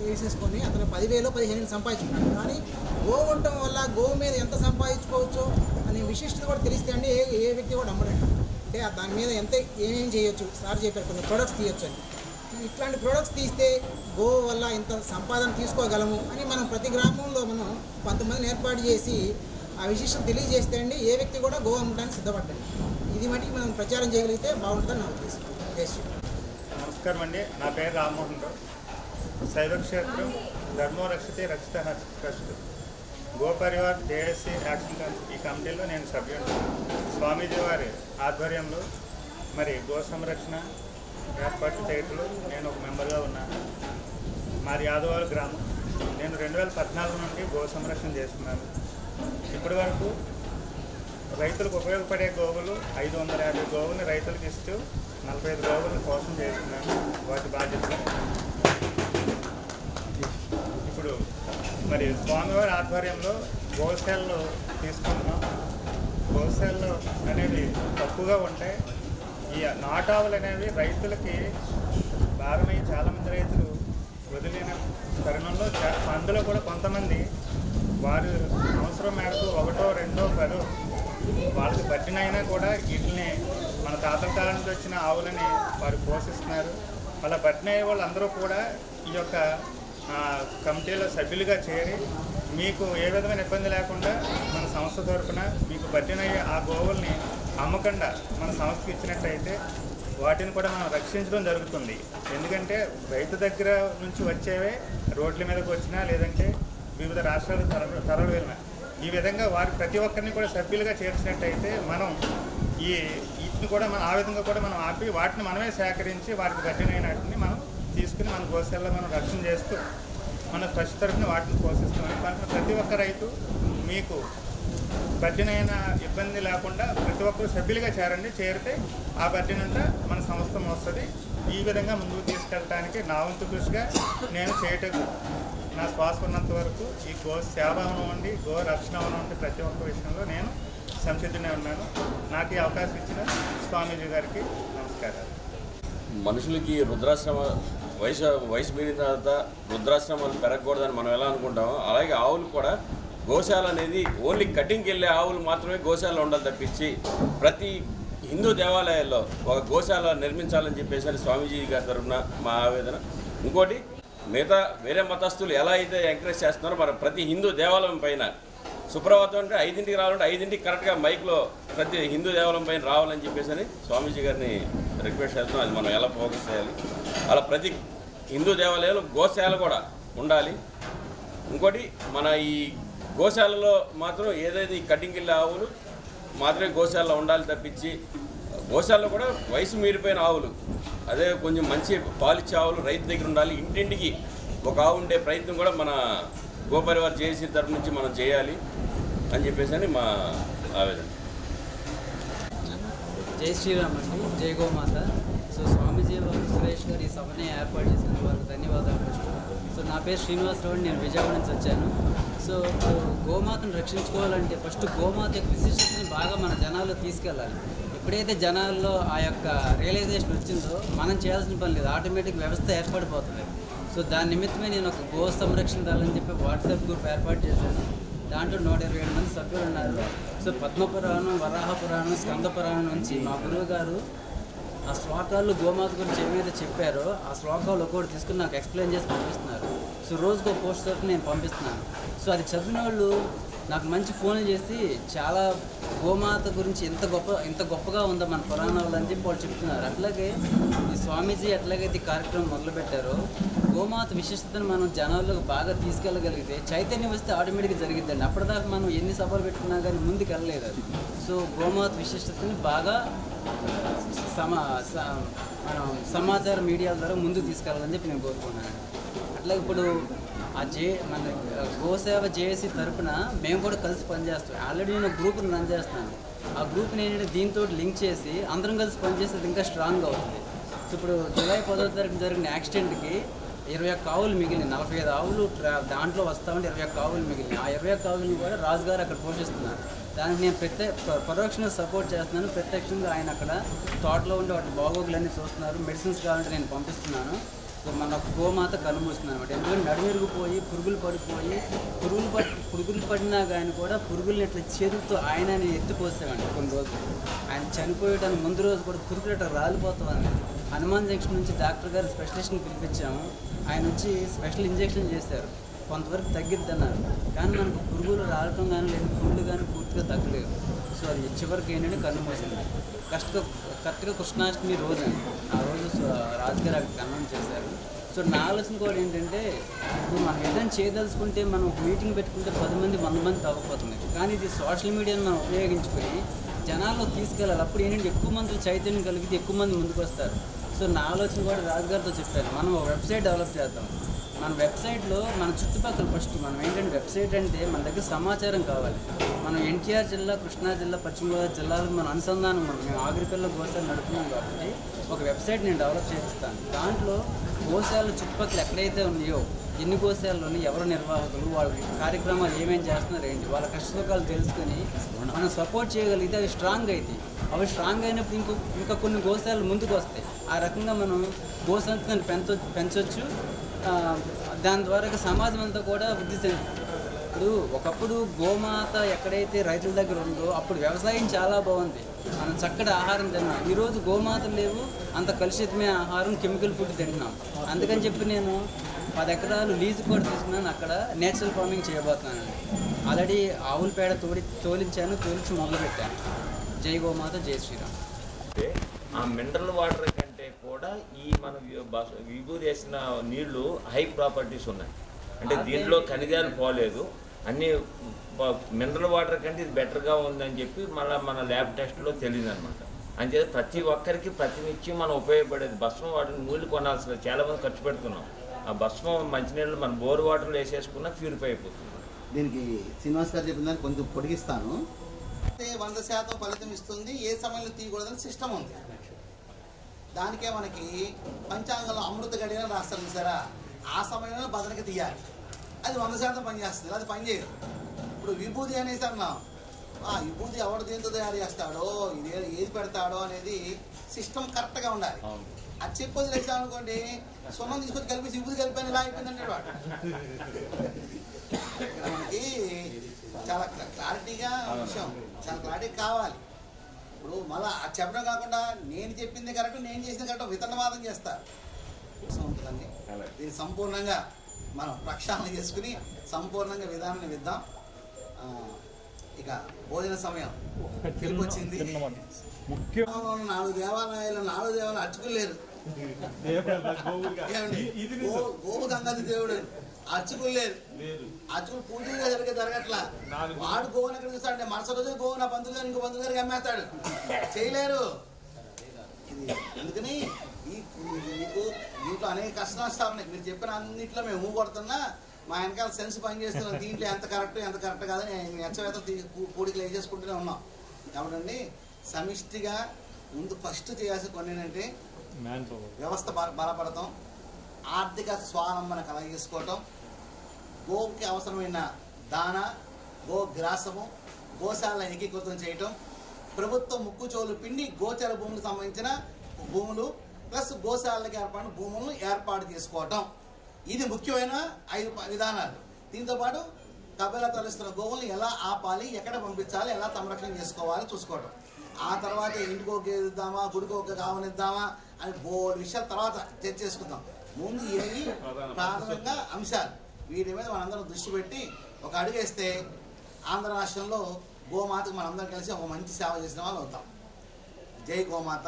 S14: వేసేసుకొని అతను 10,000-15,000 సంపాదించుకున్నాడు. కానీ గోవు ఉండటం వల్ల గోవు మీద ఎంత సంపాదించుకోవచ్చు అనే విశిష్టత కూడా తెలిస్తే అండి ఏ వ్యక్తి కూడా అమ్మడండి. అంటే దాని మీద ఏమేమి చేయొచ్చు సార్ చెప్పారు, కొన్ని ప్రొడక్ట్స్ తీయొచ్చు అని. ఇట్లాంటి ప్రొడక్ట్స్ తీస్తే గోవు వల్ల ఇంత సంపాదన తీసుకోగలము అని మనం ప్రతి గ్రామంలో మనం కొంతమందిని ఏర్పాటు చేసి ఆ విశిష్టత తెలియజేస్తే అండి ఏ వ్యక్తి కూడా గోవు అమ్మడానికి సిద్ధపడ్డాడు. ఇది మటుకు మనం ప్రచారం చేయగలిగితే బాగుంటుందని నా ఉద్దేశం.
S15: నమస్కారం అండి, నా పేరు రామ్మోహన్ రావు. శైవక్షేత్రం ధర్మో రక్షతే రక్షిత ట్రస్ట్ గోపరివార్ జేఎస్సీ యాక్షన్ ఈ కమిటీలో నేను సభ్యుడు. స్వామీజీ వారి ఆధ్వర్యంలో మరి గో సంరక్షణ ఏర్పాటు చేయటంలో నేను ఒక మెంబర్గా ఉన్నాను. మాది యాదవాల గ్రామం. నేను 2014 నుండి గో సంరక్షణ చేస్తున్నాను. ఇప్పటి వరకు రైతులకు ఉపయోగపడే గోవులు 550 గోవులు రైతులకు ఇస్తూ 45 గోవులను కోసం చేస్తున్నాను. వాటి బాధ్యత ఇప్పుడు మరి స్వామివారి ఆధ్వర్యంలో గోశాలలో తీసుకుంటున్నాం. గోశాలలో అనేవి తక్కువగా ఉంటాయి. ఈ నాటావులు అనేవి రైతులకి భారమై చాలామంది రైతులు వదిలిన తరుణంలో అందులో కూడా కొంతమంది వారు అవసరం మేరకు 1, 2, 10 వాళ్ళకి పట్టినైనా కూడా వీటిని మన తాతల కాలం నుంచి వచ్చిన ఆవులని వారు పోషిస్తున్నారు. అలా పట్టినయ్యే వాళ్ళందరూ కూడా ఈ యొక్క కమిటీలో సభ్యులుగా చేరి మీకు ఏ విధమైన ఇబ్బంది లేకుండా మన సంస్థ తరఫున మీకు పట్టిన ఆ గోవుల్ని అమ్మకుండా మన సంస్థకి ఇచ్చినట్టయితే వాటిని కూడా మనం రక్షించడం జరుగుతుంది. ఎందుకంటే రైతు దగ్గర నుంచి వచ్చేవే రోడ్ల మీదకి వచ్చినా లేదంటే వివిధ రాష్ట్రాలకు తరలి వెళ్ళినా ఈ విధంగా వారి ప్రతి ఒక్కరిని కూడా సభ్యులుగా చేర్చినట్టయితే మనం వీటిని కూడా మనం ఆ విధంగా కూడా మనం ఆపి వాటిని మనమే సేకరించి వాటికి కఠినమైన వాటిని మనం తీసుకుని మన గోశాలలో మనం రక్షణ చేస్తూ మన ట్రస్ట్ తరఫున వాటిని పోషిస్తున్నాం. కనుక ప్రతి ఒక్క రైతు మీకు బడ్జెనైన ఇబ్బంది లేకుండా ప్రతి ఒక్కరు సభ్యులుగా చేరితే ఆ బడ్జెనంతా మన సంస్థ మోస్తుంది. ఈ విధంగా ముందుకు తీసుకెళ్ళడానికి నా వంతు కృషిగా నేను చేయటం నా శ్వాస ఉన్నంత వరకు ఈ గో సేవ అవనండి గో రక్షణ అవనండి ప్రతి ఒక్క విషయంలో నేను సంసిద్ధునే ఉన్నాను. నాకు ఈ అవకాశం ఇచ్చిన స్వామీజీ గారికి నమస్కారాలు.
S9: మనుషులకి రుద్రాశ్రమ వయసు మీరిన తర్వాత వృద్ధాశ్రమాలు పెరగకూడదని మనం ఎలా అనుకుంటామో అలాగే ఆవులు కూడా గోశాల అనేది ఓన్లీ కటింగ్కి వెళ్ళే ఆవులు మాత్రమే గోశాలలో ఉండాలి తప్పించి ప్రతి హిందూ దేవాలయాల్లో ఒక గోశాల నిర్మించాలని చెప్పేసి స్వామీజీ గారి తరఫున మా ఆవేదన. ఇంకోటి మిగతా వేరే మతస్థులు ఎలా అయితే ఎంకరేజ్ చేస్తున్నారో మన ప్రతి హిందూ దేవాలయం పైన సుప్రభాతం అంటే 5ంటికి రావాలంటే 5ంటికి కరెక్ట్గా మైక్లో ప్రతి హిందూ దేవాలయం పైన రావాలని చెప్పేసి స్వామీజీ గారిని రిక్వెస్ట్ చేస్తున్నాం. అది మనం ఎలా ఫోకస్ చేయాలి, అలా ప్రతి హిందూ దేవాలయాలు గోశాల కూడా ఉండాలి. ఇంకోటి మన ఈ గోశాలలో మాత్రం ఏదైతే ఈ కటింగ్ వెళ్ళే ఆవులు మాత్రమే గోశాలలో ఉండాలి తప్పించి గోశాలలో కూడా వయసు మీరిపోయిన ఆవులు అదే కొంచెం మంచి పాలిచ్చే ఆవులు రైతు దగ్గర ఉండాలి. ఇంటింటికి ఒక ఆవు ఉండే ప్రయత్నం కూడా మన గోపరివార్ జేఏసీ తరఫు నుంచి మనం చేయాలి అని చెప్పేసి మా ఆవేదన.
S16: జై శ్రీరామ్ అండి, జై గోమాత. సో స్వామీజీ వారు సురేష్ గారు ఈ సభని ఏర్పాటు చేసిన వారికి ధన్యవాదాలు. సో నా పేరు శ్రీనివాసరావు, నేను విజయవాడ నుంచి వచ్చాను. సో గోమాతను రక్షించుకోవాలంటే ఫస్ట్ గోమాత యొక్క విశిష్టతని బాగా మన జనాల్లో తీసుకెళ్ళాలి. ఎప్పుడైతే జనాల్లో ఆ యొక్క రియలైజేషన్ వచ్చిందో మనం చేయాల్సిన పని లేదు, ఆటోమేటిక్ వ్యవస్థ ఏర్పడిపోతుంది. సో దాని నిమిత్తమే నేను ఒక గో సంరక్షణ దళని చెప్పి వాట్సాప్ గ్రూప్ ఏర్పాటు చేశాను. దాంట్లో 127 మంది సభ్యులు ఉన్నారు. సో పద్మపురాణం, వరాహ పురాణం, స్కంద పురాణం నుంచి మా గురువు గారు ఆ శ్లోకాలు గోమాత గురించి ఏమైతే చెప్పారో ఆ శ్లోకాలు ఒక్కొక్కటి తీసుకుని నాకు ఎక్స్ప్లెయిన్ చేసి పంపిస్తున్నారు. సో రోజుకో పోస్ట్ తరఫు నేను పంపిస్తున్నాను. సో అది చదివిన వాళ్ళు నాకు మంచి ఫోన్లు చేసి చాలా గోమాత గురించి ఇంత గొప్పగా ఉందా మన పురాణాలు అని చెప్పి వాళ్ళు చెప్తున్నారు. అట్లాగే ఈ స్వామీజీ ఎట్లాగైతే ఈ కార్యక్రమం మొదలుపెట్టారో గోమాత విశిష్టతను మనం జనాల్లోకి బాగా తీసుకెళ్ళగలిగితే చైతన్యం వస్తే ఆటోమేటిక్గా జరిగిద్దండి. అప్పటిదాకా మనం ఎన్ని సభలు పెట్టుకున్నా కానీ ముందుకు వెళ్ళలేదు అది. సో గోమాత విశిష్టతని బాగా మనం సమాచార మీడియా ద్వారా ముందుకు తీసుకెళ్ళాలని చెప్పి నేను కోరుకున్నాను. అట్లాగే ఇప్పుడు మన గోసేవ జేఏసీ తరఫున మేము కూడా కలిసి పనిచేస్తాం. ఆల్రెడీ నేను గ్రూప్ని రన్ చేస్తున్నాను. ఆ గ్రూప్ని ఏంటంటే దీంతో లింక్ చేసి అందరం కలిసి పనిచేసేది ఇంకా స్ట్రాంగ్ అవుతుంది. సో ఇప్పుడు జూలై 10వ తారీఖు జరిగిన యాక్సిడెంట్కి 21 ఆవులు మిగిలిన 45 ఆవులు దాంట్లో వస్తామంటే 21 ఆవులు మిగిలిన ఆ 21 ఆవులను కూడా రాజుగారు అక్కడ పోషిస్తున్నారు. దానికి నేను పరోక్షంగా సపోర్ట్ చేస్తున్నాను, ప్రత్యక్షంగా ఆయన అక్కడ తోటలో ఉండే వాటి బాగోగులన్నీ చూస్తున్నారు. మెడిసిన్స్ కావాలంటే నేను పంపిస్తున్నాను. సో మన గోమాత కనుమూస్తుంది అనమాట. ఎందుకంటే నడుమిరిగిపోయి పురుగులు పడినా కానీ కూడా పురుగుల్ని ఇట్లా చేతులతో ఆయన ఎత్తిపోసామండి. కొన్ని రోజులు ఆయన చనిపోయడానికి ముందు రోజు కూడా పురుగులు ఇట్లా రాలిపోతామని హనుమాన్ జంక్షన్ నుంచి డాక్టర్ గారు స్పెషలిస్ట్ని పిలిపించాము. ఆయన వచ్చి స్పెషల్ ఇంజెక్షన్ చేశారు, కొంతవరకు తగ్గిద్దన్నారు. కానీ మనకు పురుగులు రావటం కానీ లేదు, పురుగులు కానీ పూర్తిగా తగ్గలేదు. సో అది చివరికి ఏంటంటే కన్ను మూసింది. కరెక్ట్గా కృష్ణాష్టమి రోజు అండి. ఆ రోజు రాజుగారు అక్కడ కన్నం చేశారు. సో నా ఆలోచన కూడా ఏంటంటే ఇప్పుడు మనం ఏదైనా చేయదలుచుకుంటే మనం ఒక మీటింగ్ పెట్టుకుంటే 10 మంది 100 మంది తవ్వకపోతుంది. కానీ ఇది సోషల్ మీడియాను మనం ఉపయోగించుకొని జనాల్లో తీసుకెళ్ళాలి. అప్పుడు ఏంటంటే ఎక్కువ మంది చైతన్యం కలిగితే ఎక్కువ మంది ముందుకు వస్తారు. సో నా ఆలోచన కూడా రాజుగారితో చెప్పాను, మనం ఒక వెబ్సైట్ డెవలప్ చేద్దాం. మన వెబ్సైట్లో మన చుట్టుపక్కల ఫస్ట్ మనం ఏంటంటే వెబ్సైట్ అంటే మన దగ్గర సమాచారం కావాలి. మనం ఎన్టీఆర్ జిల్లా, కృష్ణా జిల్లా, పశ్చిమ గోదావరి జిల్లాలకు మన అనుసంధానం మేము ఆగ్రికల్లో గోశాల నడుపుతున్నాం కాబట్టి ఒక వెబ్సైట్ నేను డెవలప్ చేస్తాను. దాంట్లో గోశాలలు చుట్టుపక్కల ఎక్కడైతే ఉన్నాయో ఎన్ని గోశాలలో ఎవరు నిర్వాహకులు, వాళ్ళ కార్యక్రమాలు ఏమేమి చేస్తున్నారు ఏంటి, వాళ్ళ కష్టసుఖాలు తెలుసుకొని మనం సపోర్ట్ చేయగలిగితే అవి స్ట్రాంగ్ అవుతాయి. అవి స్ట్రాంగ్ అయినప్పుడు ఇంకా కొన్ని గోశాలలు ముందుకు వస్తాయి. ఆ రకంగా మనం గోసంతని పెంచవచ్చు. దాని ద్వారా సమాజం అంతా కూడా వృద్ధి చెందుతుంది. ఇప్పుడు ఒకప్పుడు గోమాత ఎక్కడైతే రైతుల దగ్గర ఉందో అప్పుడు వ్యవసాయం చాలా బాగుంది, మనం చక్కటి ఆహారం తిన్నాం. ఈరోజు గోమాతలు లేవు, అంత కలుషితమైన ఆహారం, కెమికల్ ఫుడ్ తింటున్నాం. అందుకని చెప్పి నేను 10 ఎకరాలు లీజు కూడా తీసుకున్నాను, అక్కడ నేచురల్ ఫార్మింగ్ చేయబోతున్నానండి. ఆల్రెడీ ఆవుల పేడ తోలించి మొదలుపెట్టాను. జై గోమాత, జై శ్రీరామ్.
S10: ఆ మినరల్ వాటర్ కంటే కూడా ఈ మన విభూది వేసిన నీళ్లు హై ప్రాపర్టీస్ ఉన్నాయి. అంటే దీంట్లో ఖనిజాలు పోలేదు, అన్ని మినరల్ వాటర్ కంటే ఇది బెటర్గా ఉందని చెప్పి మళ్ళీ మన ల్యాబ్ టెస్ట్లో తెలియదన్నమాట. అంతే ప్రతి ఒక్కరికి ప్రతినిత్యం మనం ఉపయోగపడేది భస్మం వాటర్ని నీళ్లు కొనాల్సిన చాలామంది ఖర్చు పెడుతున్నాం. ఆ భస్మం మంచినీళ్ళు మన బోర్ వాటర్లో వేసేసుకున్నా ప్యూరిఫై అయిపోతుంది.
S3: దీనికి శ్రీనివాస్ గారు చెప్పిన దాన్ని కొంచెం పొడిగిస్తాను. 100% ఫలితం ఇస్తుంది, ఏ సమయంలో తీయకూడదని సిస్టమ్ ఉంది. దానికే మనకి పంచాంగంలో అమృత గడియని రాస్తారు చూసారా, ఆ సమయంలో బదనకి తీయాలి. అది 100% పనిచేస్తుంది, అది పనిచేయదు. ఇప్పుడు విభూతి అనేసి అన్నాం, ఆ విభూతి ఎవడు దీంతో తయారు చేస్తాడో, ఇది ఏది పెడతాడో అనేది సిస్టమ్ కరెక్ట్గా ఉండాలి. అది చెప్పొద్దు లేచాం అనుకోండి, సున్నం తీసుకొచ్చి కలిపి విభూతి కలిపాను ఇలా అయిపోయిందంటే వాడు. మనకి చాలా క్లారిటీగా విషయం, చాలా క్లారిటీ కావాలి. ఇప్పుడు మళ్ళీ అది చెప్పడం కాకుండా నేను చెప్పింది కరెక్ట్, నేను చేసింది కరెక్ట్ వితన్నవాదం చేస్తారు ఉంటుందండి. దీన్ని సంపూర్ణంగా మనం ప్రక్షాళన చేసుకుని సంపూర్ణంగా విధానాన్ని విద్దాం. ఇక భోజన సమయం వచ్చింది. 4 దేవాలయాలు అర్చకులు లేరు. గోవు సంగతి దేవుడు అర్చకులు లేరు. అర్చకులు పూజలు సరిగ్గా జరగట్లా. వాడు గోవుని ఎక్కడ చూస్తాడంటే మరుసటి రోజు గోవు నా పంతులు గారు ఇంకో పంతులు గారికి అమ్మేస్తాడు, చేయలేరు. ఇది అందుకని మీకు దీంట్లో అనేక కష్ట నష్టాలు ఉన్నాయి. మీరు చెప్పిన అన్నింటిలో మేము కొడుతున్నా మా వెనకాల సెన్స్ పనిచేస్తున్నాం. దీంట్లో ఎంత కరెక్ట్ కాదని ఎచ్చవేత పూడికలు వేసేసుకుంటూనే ఉన్నాం. కాబట్టి సమిష్టిగా ముందు ఫస్ట్ చేయాల్సిన కొన్ని ఏంటంటే వ్యవస్థ బలపడటం, ఆర్థిక స్వావలంబన కలగజేసుకోవటం, గోవుకి అవసరమైన దాన, గోగ్రాసము, గోశాల ఏకీకృతం చేయటం, ప్రభుత్వం ముక్కు చోలు పిండి గోచర భూములకు సంబంధించిన భూములు ప్లస్ గోశాలకి ఏర్పడిన భూములను ఏర్పాటు చేసుకోవటం. ఇది ముఖ్యమైన 5 విధానాలు. దీంతోపాటు కబేలా తరలిస్తున్న గోవులను ఎలా ఆపాలి, ఎక్కడ పంపించాలి, ఎలా సంరక్షణ చేసుకోవాలి చూసుకోవటం. ఆ తర్వాత ఇంటికి ఒక ఇద్దామా, గుడికి ఒక కావనిద్దామా అని బోర్డు విషయాలు తర్వాత చర్చ చేసుకుందాం. ముందు ఏవి ప్రాథమికంగా అంశాలు, వీటి మీద మనందరం దృష్టి పెట్టి ఒక అడుగేస్తే ఆంధ్ర రాష్ట్రంలో గోమాతకు మనందరం కలిసి ఒక మంచి సేవ చేసిన వాళ్ళు అవుతాం. జై గోమాత.